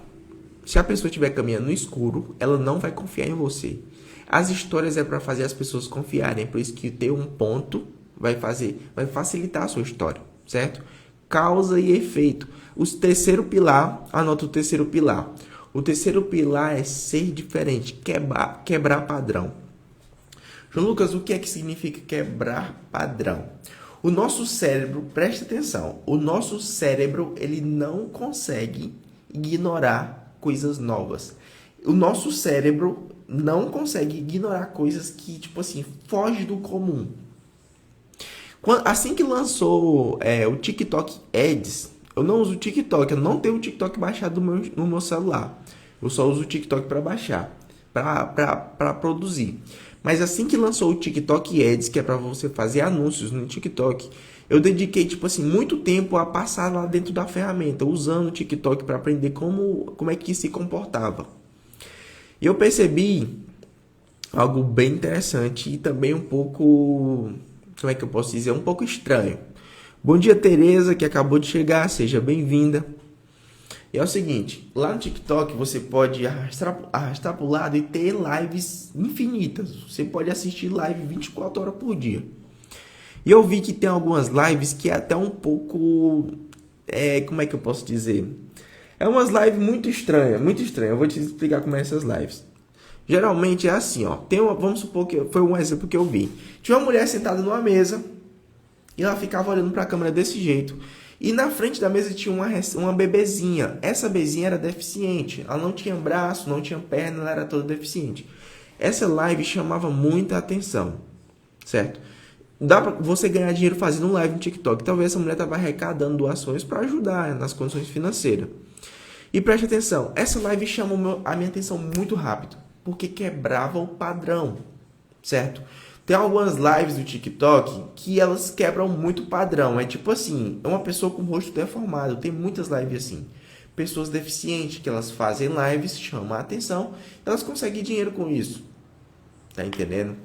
Se a pessoa estiver caminhando no escuro, ela não vai confiar em você. As histórias é para fazer as pessoas confiarem. Por isso que ter um ponto vai facilitar a sua história, certo? Causa e efeito. O terceiro pilar, anota o terceiro pilar. O terceiro pilar é ser diferente, quebrar padrão. João Lucas, o que é que significa quebrar padrão? O nosso cérebro, presta atenção, o nosso cérebro ele não consegue ignorar coisas novas. O nosso cérebro não consegue ignorar coisas que, tipo assim, foge do comum. Assim que lançou o TikTok Ads, eu não uso o TikTok, eu não tenho o TikTok baixado no meu celular. Eu só uso o TikTok para baixar, para produzir. Mas assim que lançou o TikTok Ads, que é para você fazer anúncios no TikTok, eu dediquei, tipo assim, muito tempo a passar lá dentro da ferramenta, usando o TikTok para aprender como é que se comportava. E eu percebi algo bem interessante e também um pouco, como é que eu posso dizer, um pouco estranho. Bom dia, Tereza, que acabou de chegar, seja bem-vinda. E é o seguinte, lá no TikTok você pode arrastar para o lado e ter lives infinitas. Você pode assistir live 24 horas por dia. E eu vi que tem algumas lives que é até um pouco, como é que eu posso dizer? É umas lives muito estranhas, muito estranhas. Eu vou te explicar como é essas lives. Geralmente é assim, ó. Vamos supor que foi um exemplo que eu vi. Tinha uma mulher sentada numa mesa e ela ficava olhando para a câmera desse jeito. E na frente da mesa tinha uma bebezinha. Essa bebezinha era deficiente. Ela não tinha braço, não tinha perna, ela era toda deficiente. Essa live chamava muita atenção, certo? Dá pra você ganhar dinheiro fazendo um live no TikTok. Talvez essa mulher estava arrecadando doações para ajudar nas condições financeiras. E preste atenção, essa live chamou a minha atenção muito rápido, porque quebrava o padrão, certo? Tem algumas lives do TikTok que elas quebram muito o padrão. É tipo assim, é uma pessoa com o rosto deformado. Tem muitas lives assim. Pessoas deficientes que elas fazem lives, chamam a atenção, elas conseguem dinheiro com isso. Tá entendendo?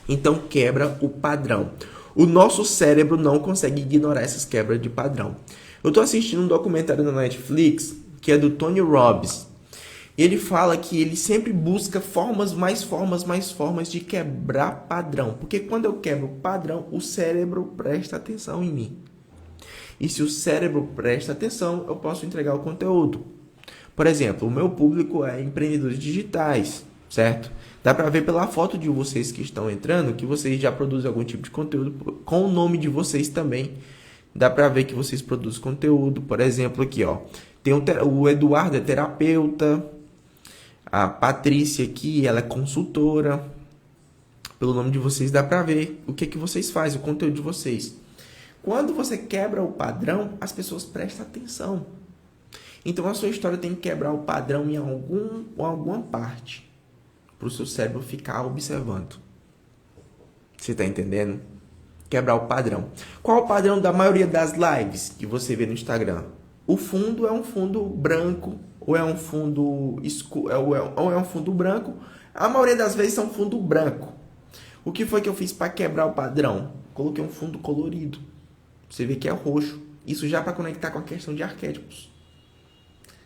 Então quebra o padrão. O nosso cérebro não consegue ignorar essas quebras de padrão. Eu tô assistindo um documentário na Netflix que é do Tony Robbins. E ele fala que ele sempre busca mais formas de quebrar padrão. Porque quando eu quebro padrão, o cérebro presta atenção em mim. E se o cérebro presta atenção, eu posso entregar o conteúdo. Por exemplo, o meu público é empreendedores digitais, certo? Dá para ver pela foto de vocês que estão entrando que vocês já produzem algum tipo de conteúdo com o nome de vocês também. Dá para ver que vocês produzem conteúdo. Por exemplo, aqui, ó, tem o Eduardo é terapeuta. A Patrícia aqui, ela é consultora. Pelo nome de vocês dá pra ver o que vocês fazem, o conteúdo de vocês. Quando você quebra o padrão, as pessoas prestam atenção. Então a sua história tem que quebrar o padrão em alguma parte, para o seu cérebro ficar observando. Você tá entendendo? Quebrar o padrão. Qual o padrão da maioria das lives que você vê no Instagram? O fundo é um fundo branco, ou é um fundo escuro, ou é um fundo branco. A maioria das vezes é um fundo branco. O que foi que eu fiz para quebrar o padrão? Coloquei um fundo colorido. Você vê que é roxo. Isso já para conectar com a questão de arquétipos.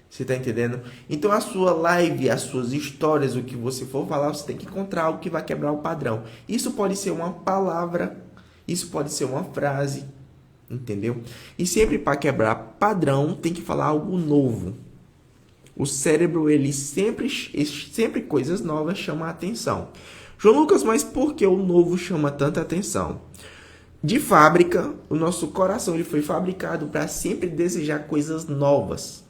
Você tá entendendo? Então a sua live, as suas histórias, o que você for falar, você tem que encontrar algo que vai quebrar o padrão. Isso pode ser uma palavra, isso pode ser uma frase, entendeu? E sempre para quebrar padrão, tem que falar algo novo. O cérebro, ele sempre coisas novas chamam a atenção. João Lucas, mas por que o novo chama tanta atenção? De fábrica, o nosso coração ele foi fabricado para sempre desejar coisas novas.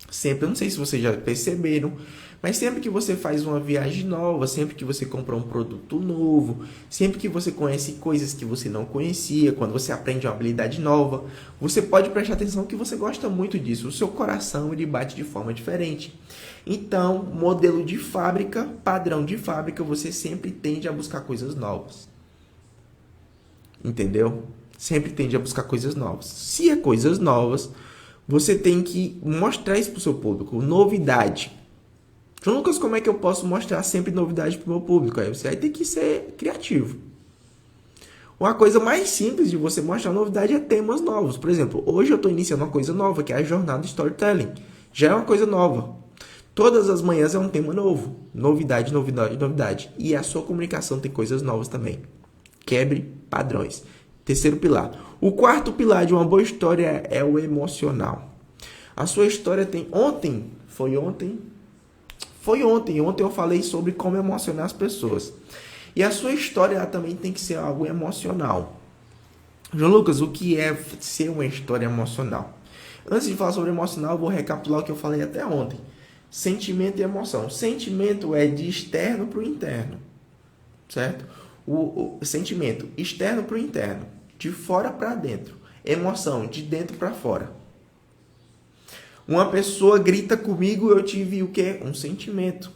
Sempre, eu não sei se vocês já perceberam, mas sempre que você faz uma viagem nova, sempre que você compra um produto novo, sempre que você conhece coisas que você não conhecia, quando você aprende uma habilidade nova, você pode prestar atenção que você gosta muito disso. O seu coração ele bate de forma diferente. Então, modelo de fábrica, padrão de fábrica, você sempre tende a buscar coisas novas. Entendeu? Sempre tende a buscar coisas novas. Se é coisas novas, você tem que mostrar isso para o seu público. Novidade. João Lucas, como é que eu posso mostrar sempre novidade para o meu público? Aí você vai ter que ser criativo. Uma coisa mais simples de você mostrar novidade é temas novos. Por exemplo, hoje eu estou iniciando uma coisa nova, que é a jornada Storytelling. Já é uma coisa nova. Todas as manhãs é um tema novo. Novidade, novidade, novidade. E a sua comunicação tem coisas novas também. Quebre padrões. Terceiro pilar. O quarto pilar de uma boa história é o emocional. A sua história tem... Ontem eu falei sobre como emocionar as pessoas. E a sua história também tem que ser algo emocional. João Lucas, o que é ser uma história emocional? Antes de falar sobre emocional, eu vou recapitular o que eu falei até ontem. Sentimento e emoção. Sentimento é de externo para o interno, certo? O sentimento externo para o interno, de fora para dentro. Emoção, de dentro para fora. Uma pessoa grita comigo, eu tive o quê? Um sentimento.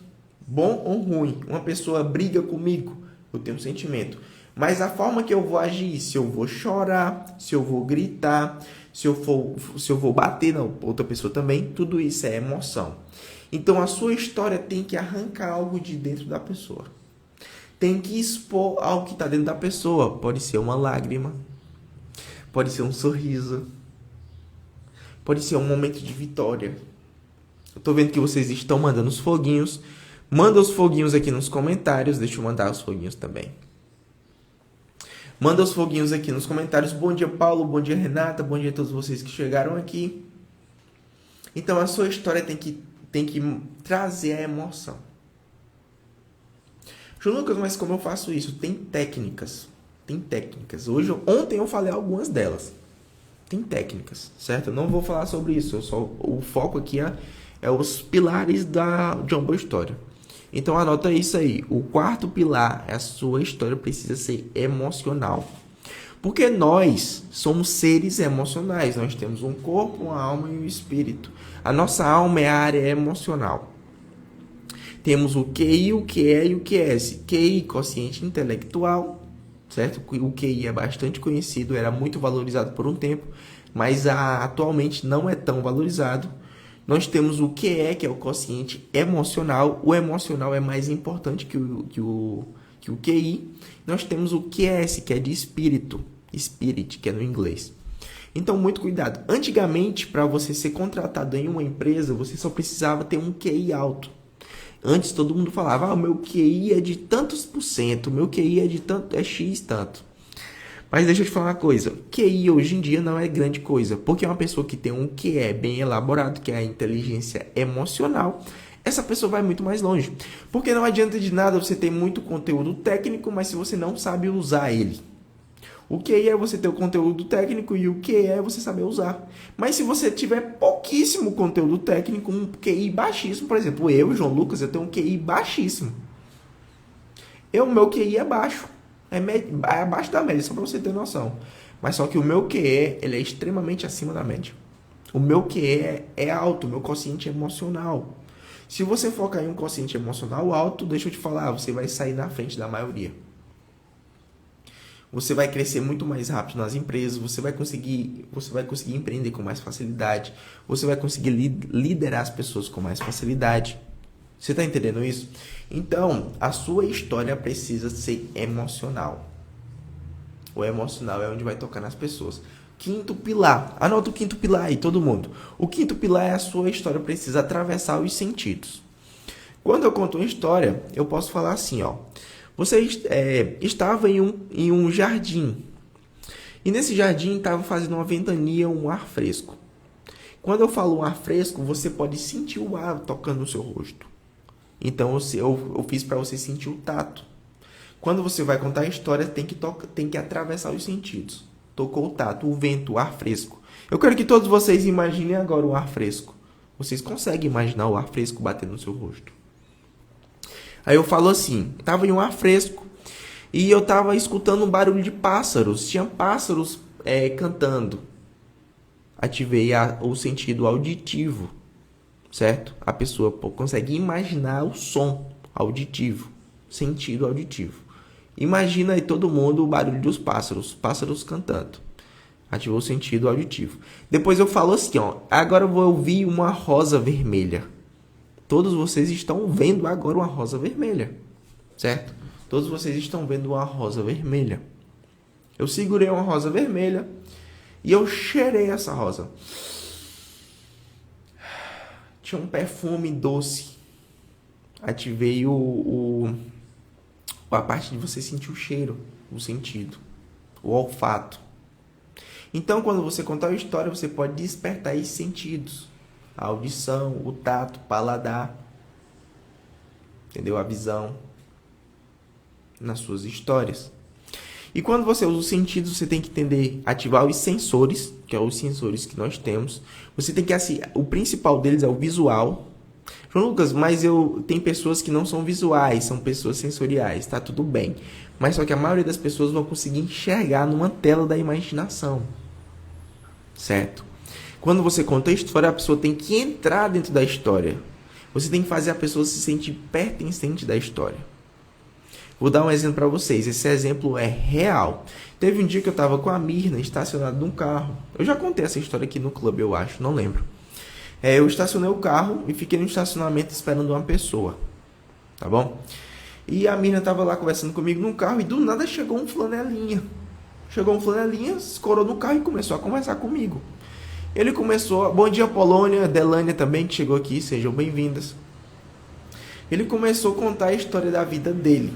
Bom ou ruim. Uma pessoa briga comigo, eu tenho um sentimento. Mas a forma que eu vou agir, se eu vou chorar, se eu vou gritar, se eu vou bater na outra pessoa também, tudo isso é emoção. Então a sua história tem que arrancar algo de dentro da pessoa. Tem que expor algo que está dentro da pessoa. Pode ser uma lágrima, pode ser um sorriso, pode ser um momento de vitória. Eu tô vendo que vocês estão mandando os foguinhos. Manda os foguinhos aqui nos comentários. Deixa eu mandar os foguinhos também. Manda os foguinhos aqui nos comentários. Bom dia, Paulo. Bom dia, Renata. Bom dia a todos vocês que chegaram aqui. Então, a sua história tem que trazer a emoção. João Lucas, mas como eu faço isso? Tem técnicas. Ontem eu falei algumas delas. Tem técnicas, certo? Eu não vou falar sobre isso. O foco aqui é os pilares de uma boa história. Então anota isso aí. O quarto pilar é a sua história precisa ser emocional. Porque nós somos seres emocionais. Nós temos um corpo, uma alma e um espírito. A nossa alma é a área emocional. Temos o QI, o QE e o QS. QI, quociente intelectual, certo? O QI é bastante conhecido, era muito valorizado por um tempo, mas atualmente não é tão valorizado. Nós temos o QE, que é o quociente emocional. O emocional é mais importante que o QI. Nós temos o QS, que é de espírito. Spirit, que é no inglês. Então, muito cuidado. Antigamente, para você ser contratado em uma empresa, você só precisava ter um QI alto. Antes todo mundo falava, o meu QI é de tantos por cento, o meu QI é de tanto, é X tanto. Mas deixa eu te falar uma coisa, QI hoje em dia não é grande coisa, porque uma pessoa que tem um QE bem elaborado, que é a inteligência emocional, essa pessoa vai muito mais longe. Porque não adianta de nada você ter muito conteúdo técnico, mas se você não sabe usar ele. O QI é você ter o conteúdo técnico e o QE é você saber usar. Mas se você tiver pouquíssimo conteúdo técnico, um QI baixíssimo, por exemplo, eu, João Lucas, eu tenho um QI baixíssimo. Meu QI é baixo. É abaixo da média, só para você ter noção. Mas só que o meu QE, ele é extremamente acima da média. O meu QE é alto, o meu quociente emocional. Se você focar em um quociente emocional alto, deixa eu te falar, você vai sair na frente da maioria. Você vai crescer muito mais rápido nas empresas, você vai conseguir empreender com mais facilidade, você vai conseguir liderar as pessoas com mais facilidade. Você está entendendo isso? Então, a sua história precisa ser emocional. O emocional é onde vai tocar nas pessoas. Quinto pilar. Anota o quinto pilar aí, todo mundo. O quinto pilar é a sua história precisa atravessar os sentidos. Quando eu conto uma história, eu posso falar assim, ó. Você estava em um jardim. E nesse jardim estava fazendo uma ventania, um ar fresco. Quando eu falo um ar fresco, você pode sentir o ar tocando no seu rosto. Então eu fiz para você sentir o tato. Quando você vai contar a história, tem que atravessar os sentidos. Tocou o tato, o vento, o ar fresco. Eu quero que todos vocês imaginem agora o ar fresco. Vocês conseguem imaginar o ar fresco batendo no seu rosto? Aí eu falo assim, tava em um ar fresco e eu tava escutando um barulho de pássaros. Tinha pássaros cantando. Ativei o sentido auditivo, certo? A pessoa consegue imaginar o som auditivo, sentido auditivo. Imagina aí todo mundo o barulho dos pássaros cantando. Ativou o sentido auditivo. Depois eu falo assim, ó, agora eu vou ouvir uma rosa vermelha. Todos vocês estão vendo agora uma rosa vermelha, certo? Todos vocês estão vendo uma rosa vermelha. Eu segurei uma rosa vermelha e eu cheirei essa rosa. Tinha um perfume doce. Ativei a parte de você sentir o cheiro, o sentido, o olfato. Então, quando você contar uma história, você pode despertar esses sentidos. A audição, o tato, o paladar, entendeu? A visão nas suas histórias. E quando você usa os sentidos, você tem que entender, ativar os sensores, que é os sensores que nós temos. Você tem que, assim, o principal deles é o visual. João Lucas, mas tem pessoas que não são visuais, são pessoas sensoriais, tá tudo bem. Mas só que a maioria das pessoas vão conseguir enxergar numa tela da imaginação, certo? Quando você conta a história, a pessoa tem que entrar dentro da história. Você tem que fazer a pessoa se sentir pertencente da história. Vou dar um exemplo para vocês. Esse exemplo é real. Teve um dia que eu estava com a Mirna estacionado num carro. Eu já contei essa história aqui no clube, eu acho, não lembro. Eu estacionei o carro e fiquei no estacionamento esperando uma pessoa. Tá bom? E a Mirna estava lá conversando comigo no carro e do nada chegou um flanelinha. Escorou no carro e começou a conversar comigo. Ele começou... Bom dia, Polônia, Delânia também, que chegou aqui, sejam bem-vindas. Ele começou a contar a história da vida dele,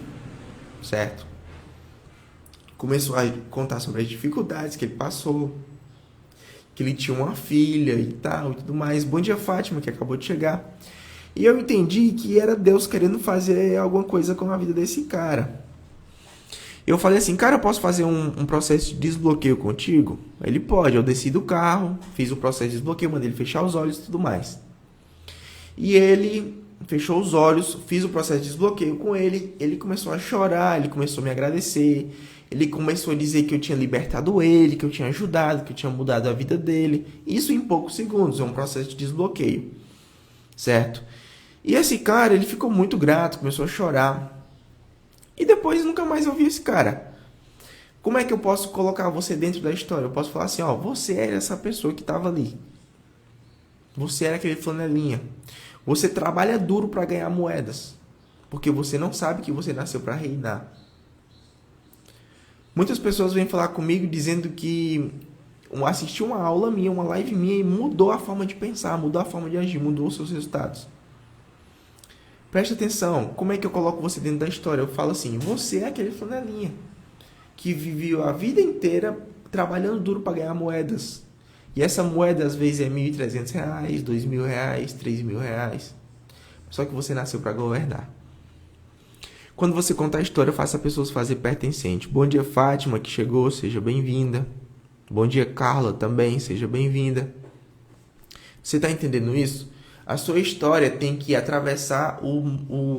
certo? Começou a contar sobre as dificuldades que ele passou, que ele tinha uma filha e tal, e tudo mais. Bom dia, Fátima, que acabou de chegar. E eu entendi que era Deus querendo fazer alguma coisa com a vida desse cara. Eu falei assim, cara, eu posso fazer um processo de desbloqueio contigo? Ele pode. Eu desci do carro, fiz o processo de desbloqueio, mandei ele fechar os olhos e tudo mais. E ele fechou os olhos, fiz o processo de desbloqueio com ele, ele começou a chorar, ele começou a me agradecer, ele começou a dizer que eu tinha libertado ele, que eu tinha ajudado, que eu tinha mudado a vida dele. Isso em poucos segundos, é um processo de desbloqueio, certo? E esse cara, ele ficou muito grato, começou a chorar. E depois nunca mais eu vi esse cara. Como é que eu posso colocar você dentro da história? Eu posso falar assim, ó, você era essa pessoa que estava ali. Você era aquele flanelinha. Você trabalha duro para ganhar moedas, porque você não sabe que você nasceu para reinar. Muitas pessoas vêm falar comigo dizendo que assistiu uma aula minha, uma live minha e mudou a forma de pensar, mudou a forma de agir, mudou os seus resultados. Preste atenção, como é que eu coloco você dentro da história? Eu falo assim, você é aquele flanelinha que viveu a vida inteira trabalhando duro para ganhar moedas. E essa moeda às vezes é R$1.300, R$2.000, R$3.000. Só que você nasceu para governar. Quando você conta a história, faça as pessoas fazer pertencente. Bom dia, Fátima, que chegou, seja bem-vinda. Bom dia, Carla, também, seja bem-vinda. Você está entendendo isso? A sua história tem que atravessar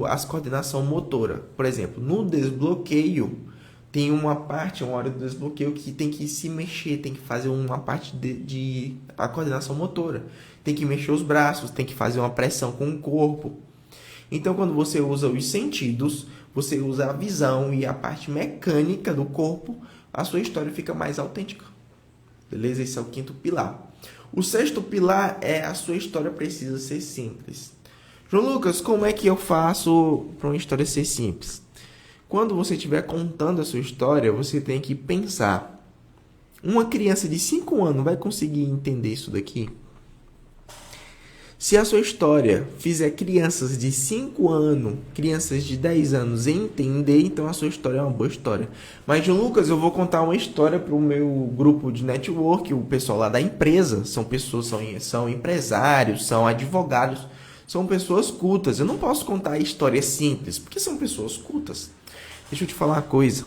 as coordenação motora. Por exemplo, no desbloqueio, tem uma hora do desbloqueio que tem que se mexer, tem que fazer uma parte de a coordenação motora. Tem que mexer os braços, tem que fazer uma pressão com o corpo. Então, quando você usa os sentidos, você usa a visão e a parte mecânica do corpo, a sua história fica mais autêntica. Beleza? Esse é o quinto pilar. O sexto pilar é a sua história precisa ser simples. João Lucas, como é que eu faço para uma história ser simples? Quando você estiver contando a sua história, você tem que pensar. Uma criança de 5 anos vai conseguir entender isso daqui? Se a sua história fizer crianças de 5 anos, crianças de 10 anos entender, então a sua história é uma boa história. Mas, João Lucas, eu vou contar uma história para o meu grupo de network, o pessoal lá da empresa. São pessoas, são empresários, são advogados, são pessoas cultas. Eu não posso contar histórias simples, porque são pessoas cultas. Deixa eu te falar uma coisa.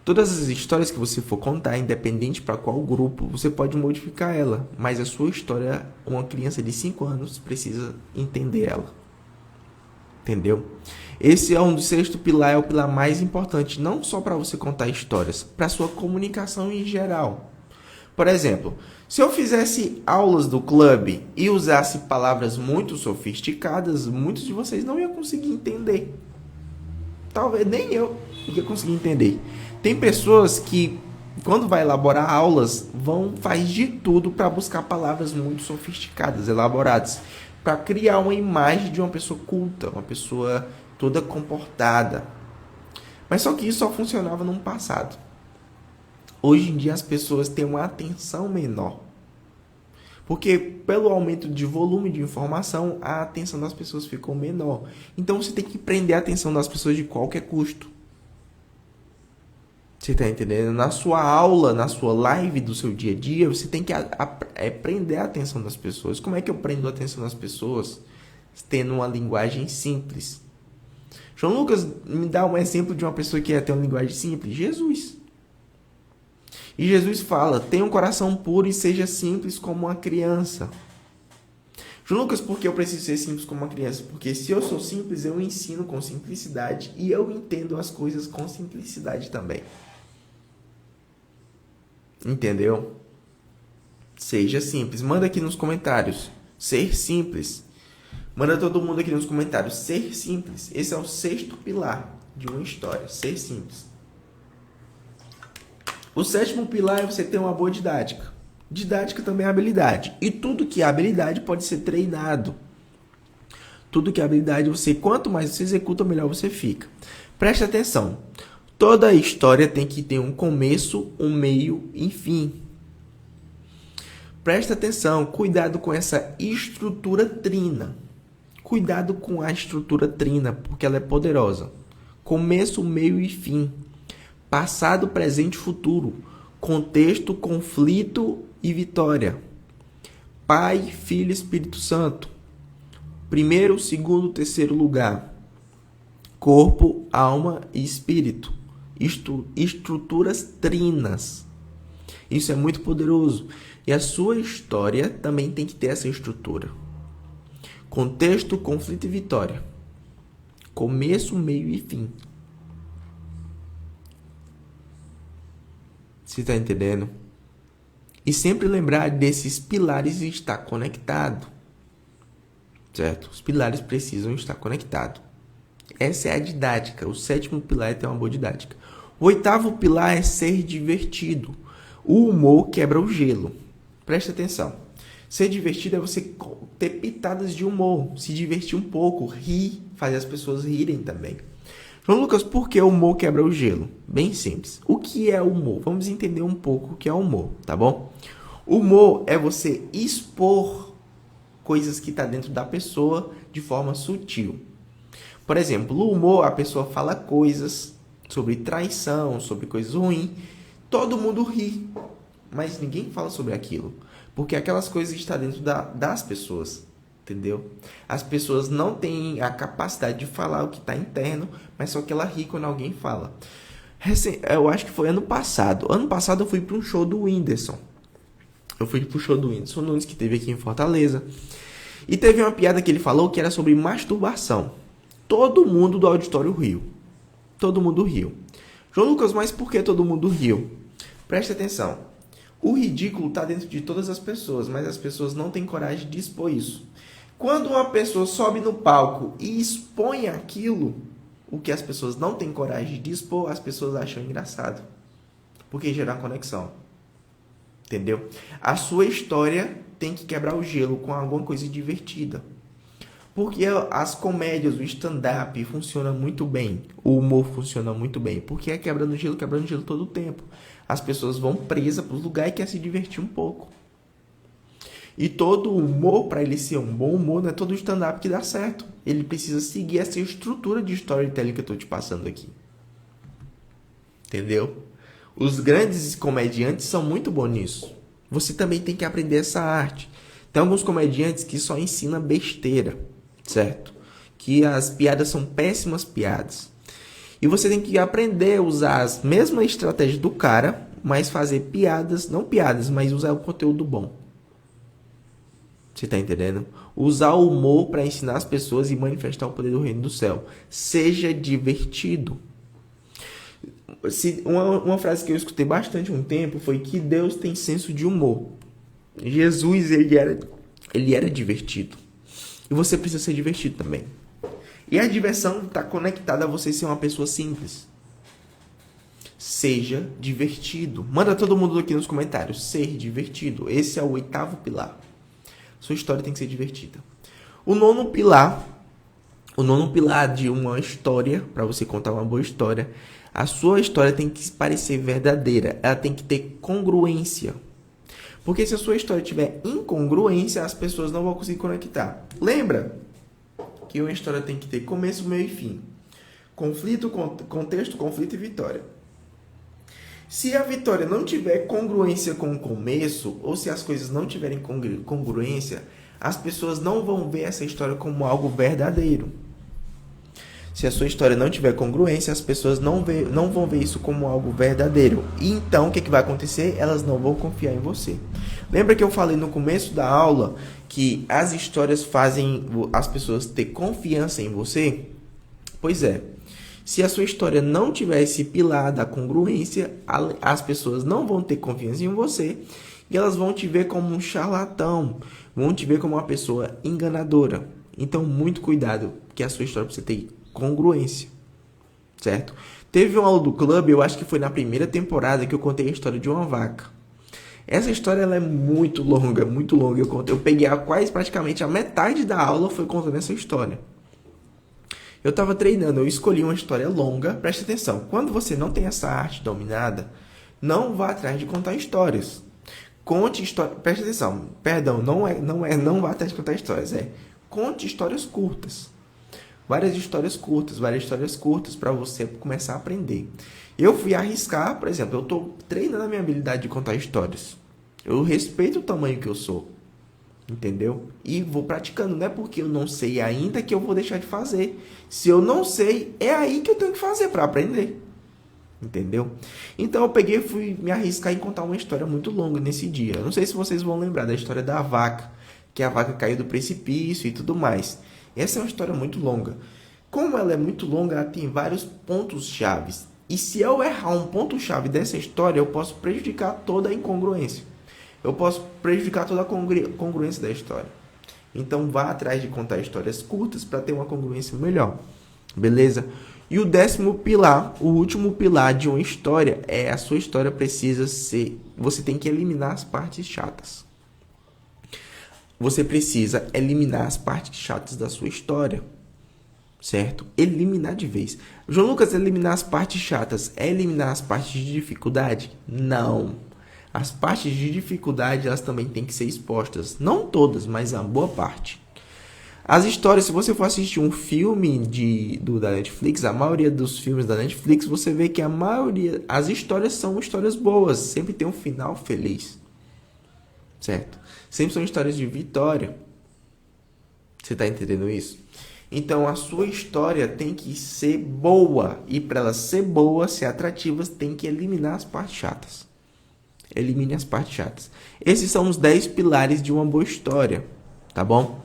Todas as histórias que você for contar, independente para qual grupo, você pode modificar ela. Mas a sua história, uma criança de 5 anos precisa entender ela. Entendeu? Esse é do sexto pilar, é o pilar mais importante. Não só para você contar histórias, para sua comunicação em geral. Por exemplo, se eu fizesse aulas do clube e usasse palavras muito sofisticadas, muitos de vocês não iam conseguir entender. Talvez nem eu ia conseguir entender. Tem pessoas que, quando vai elaborar aulas, faz de tudo para buscar palavras muito sofisticadas, elaboradas, para criar uma imagem de uma pessoa culta, uma pessoa toda comportada. Mas só que isso só funcionava no passado. Hoje em dia as pessoas têm uma atenção menor. Porque pelo aumento de volume de informação, a atenção das pessoas ficou menor. Então você tem que prender a atenção das pessoas de qualquer custo. Você tá entendendo? Na sua aula, na sua live do seu dia a dia, você tem que prender a atenção das pessoas. Como é que eu prendo a atenção das pessoas? Tendo uma linguagem simples. João Lucas, me dá um exemplo de uma pessoa que ia ter uma linguagem simples. Jesus. E Jesus fala, tenha um coração puro e seja simples como uma criança. João Lucas, por que eu preciso ser simples como uma criança? Porque se eu sou simples, eu ensino com simplicidade e eu entendo as coisas com simplicidade também. Entendeu? Seja simples. Manda aqui nos comentários. Ser simples. Manda todo mundo aqui nos comentários. Ser simples. Esse é o 6º pilar de uma história. Ser simples. O 7º pilar é você ter uma boa didática. Didática também é habilidade. E tudo que é habilidade pode ser treinado. Tudo que é habilidade, quanto mais você executa, melhor você fica. Preste atenção. Toda história tem que ter um começo, um meio e fim. Presta atenção. Cuidado com essa estrutura trina. Cuidado com a estrutura trina, porque ela é poderosa. Começo, meio e fim. Passado, presente e futuro. Contexto, conflito e vitória. Pai, Filho e Espírito Santo. Primeiro, segundo, terceiro lugar. Corpo, alma e espírito. Estruturas trinas. Isso é muito poderoso. E a sua história também tem que ter essa estrutura. Contexto, conflito e vitória. Começo, meio e fim. Você está entendendo? E sempre lembrar desses pilares e estar conectado. Certo? Os pilares precisam estar conectados. Essa é a didática. O 7º pilar é ter uma boa didática. O 8º pilar é ser divertido. O humor quebra o gelo. Preste atenção. Ser divertido é você ter pitadas de humor. Se divertir um pouco, rir, fazer as pessoas rirem também. João Lucas, por que o humor quebra o gelo? Bem simples. O que é humor? Vamos entender um pouco o que é humor, tá bom? Humor é você expor coisas que estão dentro da pessoa de forma sutil. Por exemplo, no humor, a pessoa fala coisas sobre traição, sobre coisas ruins. Todo mundo ri, mas ninguém fala sobre aquilo. Porque aquelas coisas estão dentro das pessoas, entendeu? As pessoas não têm a capacidade de falar o que está interno, mas só que ela ri quando alguém fala. Eu acho que foi ano passado. Ano passado eu fui para um show do Whindersson. Nunes, que teve aqui em Fortaleza. E teve uma piada que ele falou que era sobre masturbação. Todo mundo do auditório riu. Todo mundo riu. João Lucas, mas por que todo mundo riu? Preste atenção. O ridículo está dentro de todas as pessoas, mas as pessoas não têm coragem de expor isso. Quando uma pessoa sobe no palco e expõe aquilo, o que as pessoas não têm coragem de expor, as pessoas acham engraçado. Porque gera conexão. Entendeu? A sua história tem que quebrar o gelo com alguma coisa divertida. Porque as comédias, o stand-up funciona muito bem. O humor funciona muito bem. Porque é quebrando gelo todo o tempo. As pessoas vão presas para os lugares e querem se divertir um pouco. E todo humor, para ele ser um bom humor, não é todo stand-up que dá certo. Ele precisa seguir essa estrutura de storytelling que eu estou te passando aqui. Entendeu? Os grandes comediantes são muito bons nisso. Você também tem que aprender essa arte. Tem alguns comediantes que só ensinam besteira, certo? Que as piadas são péssimas piadas. E você tem que aprender a usar as mesmas estratégias do cara, mas fazer piadas, não piadas, mas usar o conteúdo bom. Você tá entendendo? Usar o humor para ensinar as pessoas e manifestar o poder do reino do céu. Seja divertido. Uma frase que eu escutei bastante um tempo foi que Deus tem senso de humor. Jesus, ele era divertido. E você precisa ser divertido também. E a diversão está conectada a você ser uma pessoa simples. Seja divertido. Manda todo mundo aqui nos comentários. Ser divertido. Esse é o 8º pilar. Sua história tem que ser divertida. O nono pilar de uma história, para você contar uma boa história, a sua história tem que parecer verdadeira. Ela tem que ter congruência. Porque se a sua história tiver incongruência, as pessoas não vão conseguir conectar. Lembra que uma história tem que ter começo, meio e fim. Conflito, contexto, conflito e vitória. Se a vitória não tiver congruência com o começo, ou se as coisas não tiverem congruência, as pessoas não vão ver essa história como algo verdadeiro. Se a sua história não tiver congruência, as pessoas não vão ver isso como algo verdadeiro. E então, o que vai acontecer? Elas não vão confiar em você. Lembra que eu falei no começo da aula que as histórias fazem as pessoas ter confiança em você? Pois é. Se a sua história não tiver esse pilar da congruência, as pessoas não vão ter confiança em você e elas vão te ver como um charlatão, vão te ver como uma pessoa enganadora. Então, muito cuidado, que a sua história precisa ter congruência, certo? Teve uma aula do clube, eu acho que foi na primeira temporada, que eu contei a história de uma vaca. Essa história ela é muito longa, muito longa. Eu peguei praticamente a metade da aula foi contando essa história. Eu estava treinando, eu escolhi uma história longa. Preste atenção, quando você não tem essa arte dominada, não vá atrás de contar histórias. Conte histórias. Preste atenção, perdão, não vá atrás de contar histórias, conte histórias curtas. Várias histórias curtas para você começar a aprender. Eu fui arriscar, por exemplo, eu estou treinando a minha habilidade de contar histórias. Eu respeito o tamanho que eu sou. Entendeu? E vou praticando. Não é porque eu não sei ainda que eu vou deixar de fazer. Se eu não sei, é aí que eu tenho que fazer para aprender. Entendeu? Então eu peguei e fui me arriscar em contar uma história muito longa nesse dia. Eu não sei se vocês vão lembrar da história da vaca. Que a vaca caiu do precipício e tudo mais. Essa é uma história muito longa. Como ela é muito longa, ela tem vários pontos chaves. E se eu errar um ponto-chave dessa história, eu posso prejudicar toda a incongruência. Eu posso prejudicar toda a congruência da história. Então, vá atrás de contar histórias curtas para ter uma congruência melhor. Beleza? E o 10º pilar, o último pilar de uma história, a sua história precisa ser... Você tem que eliminar as partes chatas. Você precisa eliminar as partes chatas da sua história. Certo? Eliminar de vez. João Lucas, eliminar as partes chatas é eliminar as partes de dificuldade? Não. As partes de dificuldade, elas também têm que ser expostas. Não todas, mas a boa parte. As histórias, se você for assistir um filme da Netflix, a maioria dos filmes da Netflix, você vê que as histórias são histórias boas. Sempre tem um final feliz. Certo? Sempre são histórias de vitória. Você está entendendo isso? Então, a sua história tem que ser boa. E para ela ser boa, ser atrativa, tem que eliminar as partes chatas. Elimine as partes chatas. Esses são os 10 pilares de uma boa história. Tá bom?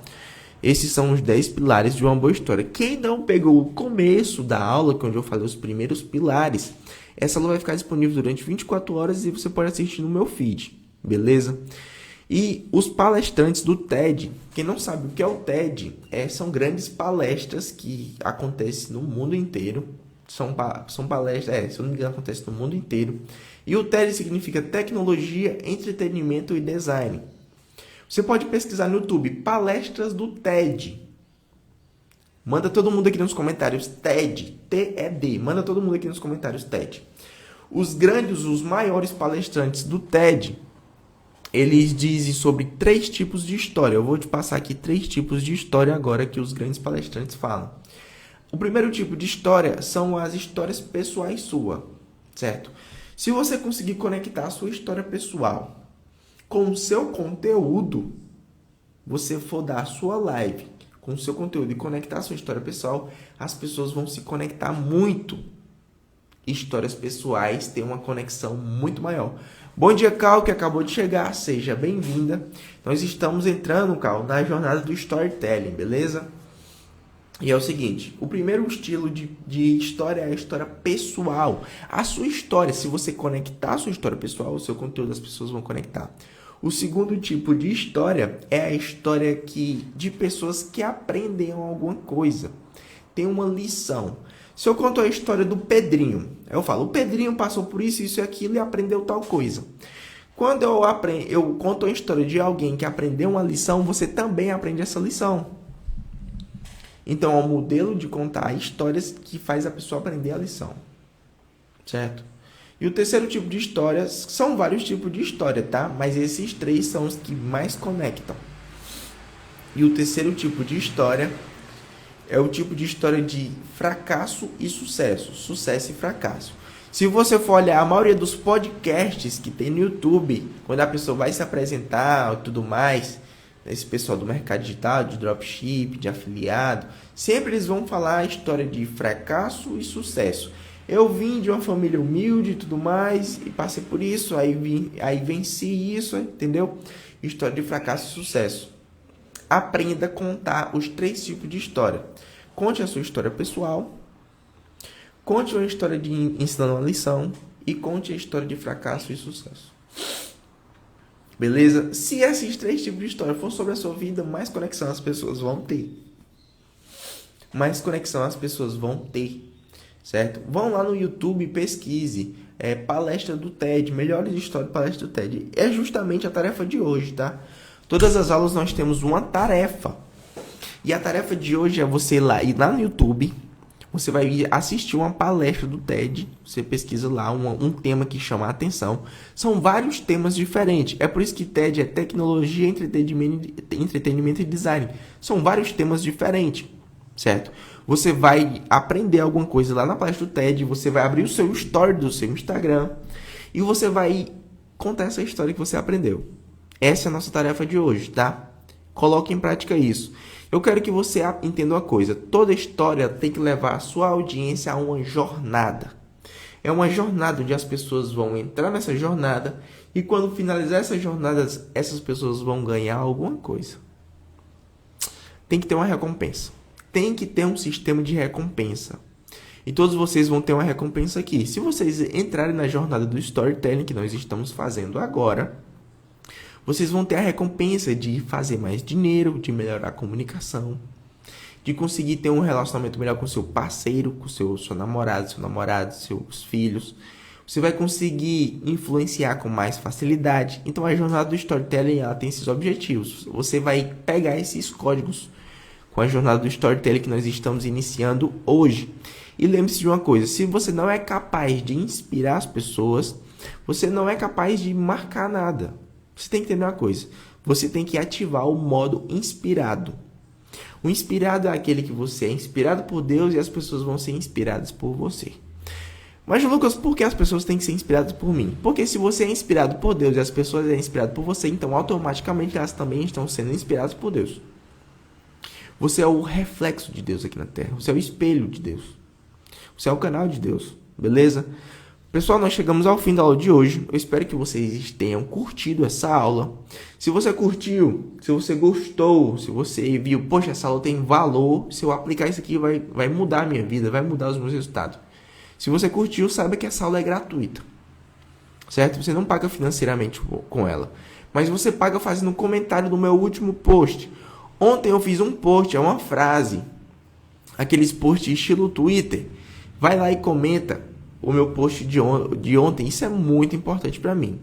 Esses são os 10 pilares de uma boa história. Quem não pegou o começo da aula, que é onde eu falei os primeiros pilares, essa aula vai ficar disponível durante 24 horas e você pode assistir no meu feed. Beleza? E os palestrantes do TED, quem não sabe o que é o TED, são grandes palestras que acontecem no mundo inteiro. São palestras, se eu não me engano, acontecem no mundo inteiro. E o TED significa Tecnologia, Entretenimento e Design. Você pode pesquisar no YouTube, palestras do TED. Manda todo mundo aqui nos comentários, TED, T-E-D. Manda todo mundo aqui nos comentários, TED. Os maiores palestrantes do TED, eles dizem sobre 3 tipos de história. Eu vou te passar aqui 3 tipos de história agora que os grandes palestrantes falam. O primeiro tipo de história são as histórias pessoais suas, certo? Se você conseguir conectar a sua história pessoal com o seu conteúdo, você for dar a sua live com o seu conteúdo e conectar a sua história pessoal, as pessoas vão se conectar muito. Histórias pessoais têm uma conexão muito maior. Bom dia, Cal, que acabou de chegar. Seja bem-vinda. Nós estamos entrando, Cal, na jornada do storytelling, beleza? E é o seguinte, o primeiro estilo de história é a história pessoal. A sua história, se você conectar a sua história pessoal, o seu conteúdo, as pessoas vão conectar. O segundo tipo de história é a história de pessoas que aprendem alguma coisa. Tem uma lição. Se eu conto a história do Pedrinho, eu falo, o Pedrinho passou por isso e aquilo e aprendeu tal coisa. Quando eu conto a história de alguém que aprendeu uma lição, você também aprende essa lição. Então, é um modelo de contar histórias que faz a pessoa aprender a lição. Certo? E o terceiro tipo de história, são vários tipos de história, tá? Mas esses 3 são os que mais conectam. E o terceiro tipo de história é o tipo de história de fracasso e sucesso. Sucesso e fracasso. Se você for olhar a maioria dos podcasts que tem no YouTube, quando a pessoa vai se apresentar e tudo mais, esse pessoal do mercado digital, de dropship, de afiliado, sempre eles vão falar a história de fracasso e sucesso. Eu vim de uma família humilde e tudo mais, e passei por isso, aí venci isso, entendeu? História de fracasso e sucesso. Aprenda a contar os 3 tipos de história. Conte a sua história pessoal, conte uma história de ensinando uma lição e conte a história de fracasso e sucesso. Beleza? Se esses 3 tipos de história for sobre a sua vida, mais conexão as pessoas vão ter. Mais conexão as pessoas vão ter. Certo? Vão lá no YouTube e pesquise. Palestra do TED. Melhores histórias de palestra do TED. É justamente a tarefa de hoje, tá? Todas as aulas nós temos uma tarefa. E a tarefa de hoje é você ir lá no YouTube. Você vai assistir uma palestra do TED. Você pesquisa lá um tema que chama a atenção. São vários temas diferentes. É por isso que TED é tecnologia, entretenimento e design. São vários temas diferentes. Certo? Você vai aprender alguma coisa lá na palestra do TED. Você vai abrir o seu story do seu Instagram. E você vai contar essa história que você aprendeu. Essa é a nossa tarefa de hoje, tá? Coloque em prática isso. Eu quero que você entenda uma coisa. Toda história tem que levar a sua audiência a uma jornada. É uma jornada onde as pessoas vão entrar nessa jornada e quando finalizar essa jornada, essas pessoas vão ganhar alguma coisa. Tem que ter uma recompensa. Tem que ter um sistema de recompensa. E todos vocês vão ter uma recompensa aqui. Se vocês entrarem na jornada do storytelling que nós estamos fazendo agora, vocês vão ter a recompensa de fazer mais dinheiro, de melhorar a comunicação, de conseguir ter um relacionamento melhor com seu parceiro, com seu namorado, seus filhos. Você vai conseguir influenciar com mais facilidade. Então a jornada do storytelling ela tem esses objetivos. Você vai pegar esses códigos com a jornada do storytelling que nós estamos iniciando hoje. E lembre-se de uma coisa, se você não é capaz de inspirar as pessoas, você não é capaz de marcar nada. Você tem que entender uma coisa, você tem que ativar o modo inspirado. O inspirado é aquele que você é inspirado por Deus e as pessoas vão ser inspiradas por você. Mas Lucas, por que as pessoas têm que ser inspiradas por mim? Porque se você é inspirado por Deus e as pessoas são inspiradas por você, então automaticamente elas também estão sendo inspiradas por Deus. Você é o reflexo de Deus aqui na Terra. Você é o espelho de Deus. Você é o canal de Deus. Beleza? Pessoal, nós chegamos ao fim da aula de hoje. Eu espero que vocês tenham curtido essa aula. Se você curtiu, se você gostou, se você viu, poxa, essa aula tem valor, se eu aplicar isso aqui vai mudar a minha vida, vai mudar os meus resultados. Se você curtiu, saiba que essa aula é gratuita. Certo? Você não paga financeiramente com ela. Mas você paga fazendo um comentário no meu último post. Ontem eu fiz um post, é uma frase. Aqueles posts estilo Twitter. Vai lá e comenta o meu post de ontem. Isso é muito importante para mim.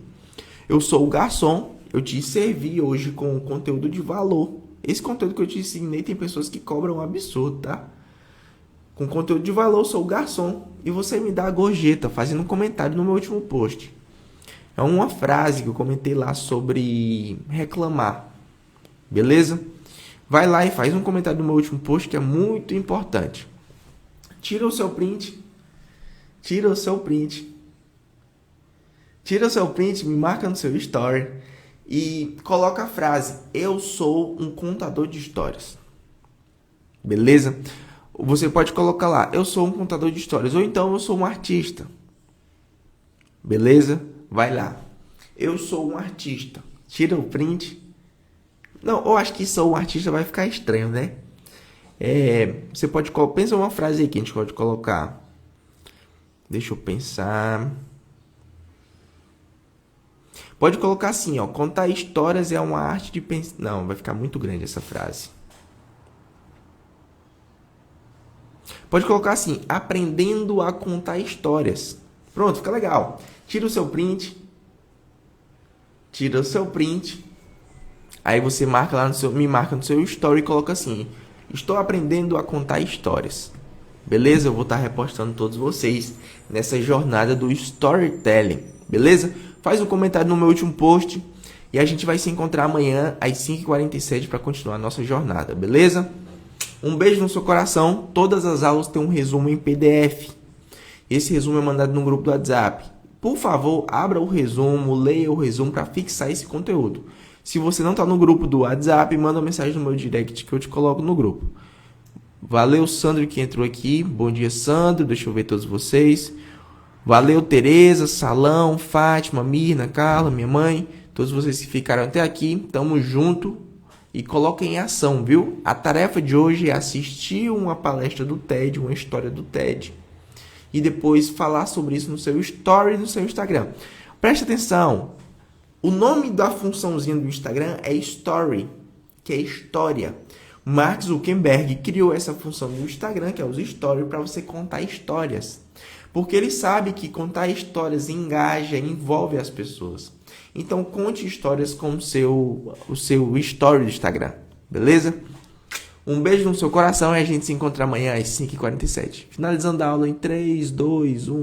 Eu sou o garçom. Eu te servi hoje com conteúdo de valor. Esse conteúdo que eu te ensinei tem pessoas que cobram um absurdo, tá? Com conteúdo de valor, eu sou o garçom. E você me dá a gorjeta fazendo um comentário no meu último post. É uma frase que eu comentei lá sobre reclamar. Beleza? Vai lá e faz um comentário no meu último post que é muito importante. Tira o seu print. Tira o seu print, me marca no seu story e coloca a frase: eu sou um contador de histórias. Beleza? Você pode colocar lá: eu sou um contador de histórias. Ou então: eu sou um artista. Beleza? Vai lá. Eu sou um artista. Tira o print. Não, eu acho que sou um artista vai ficar estranho, né? Você pode... Pensa uma frase aí que a gente pode colocar. Deixa eu pensar. Pode colocar assim, ó. Contar histórias é uma arte de pensar. Não, vai ficar muito grande essa frase. Pode colocar assim, aprendendo a contar histórias. Pronto, fica legal. Tira o seu print. Aí você marca lá me marca no seu story e coloca assim: estou aprendendo a contar histórias. Beleza? Eu vou estar repostando todos vocês nessa jornada do storytelling. Beleza? Faz um comentário no meu último post e a gente vai se encontrar amanhã às 5h47 para continuar a nossa jornada. Beleza? Um beijo no seu coração. Todas as aulas têm um resumo em PDF. Esse resumo é mandado no grupo do WhatsApp. Por favor, abra o resumo, leia o resumo para fixar esse conteúdo. Se você não está no grupo do WhatsApp, manda uma mensagem no meu direct que eu te coloco no grupo. Valeu, Sandro, que entrou aqui. Bom dia, Sandro. Deixa eu ver todos vocês. Valeu, Tereza, Salão, Fátima, Mirna, Carla, minha mãe. Todos vocês que ficaram até aqui. Tamo junto. E coloquem em ação, viu? A tarefa de hoje é assistir uma palestra do TED, uma história do TED. E depois falar sobre isso no seu story, no seu Instagram. Preste atenção. O nome da funçãozinha do Instagram é Story, que é história. Mark Zuckerberg criou essa função do Instagram, que é os Stories, para você contar histórias. Porque ele sabe que contar histórias engaja, envolve as pessoas. Então, conte histórias com o seu Story do Instagram, beleza? Um beijo no seu coração e a gente se encontra amanhã às 5h47. Finalizando a aula em 3, 2, 1...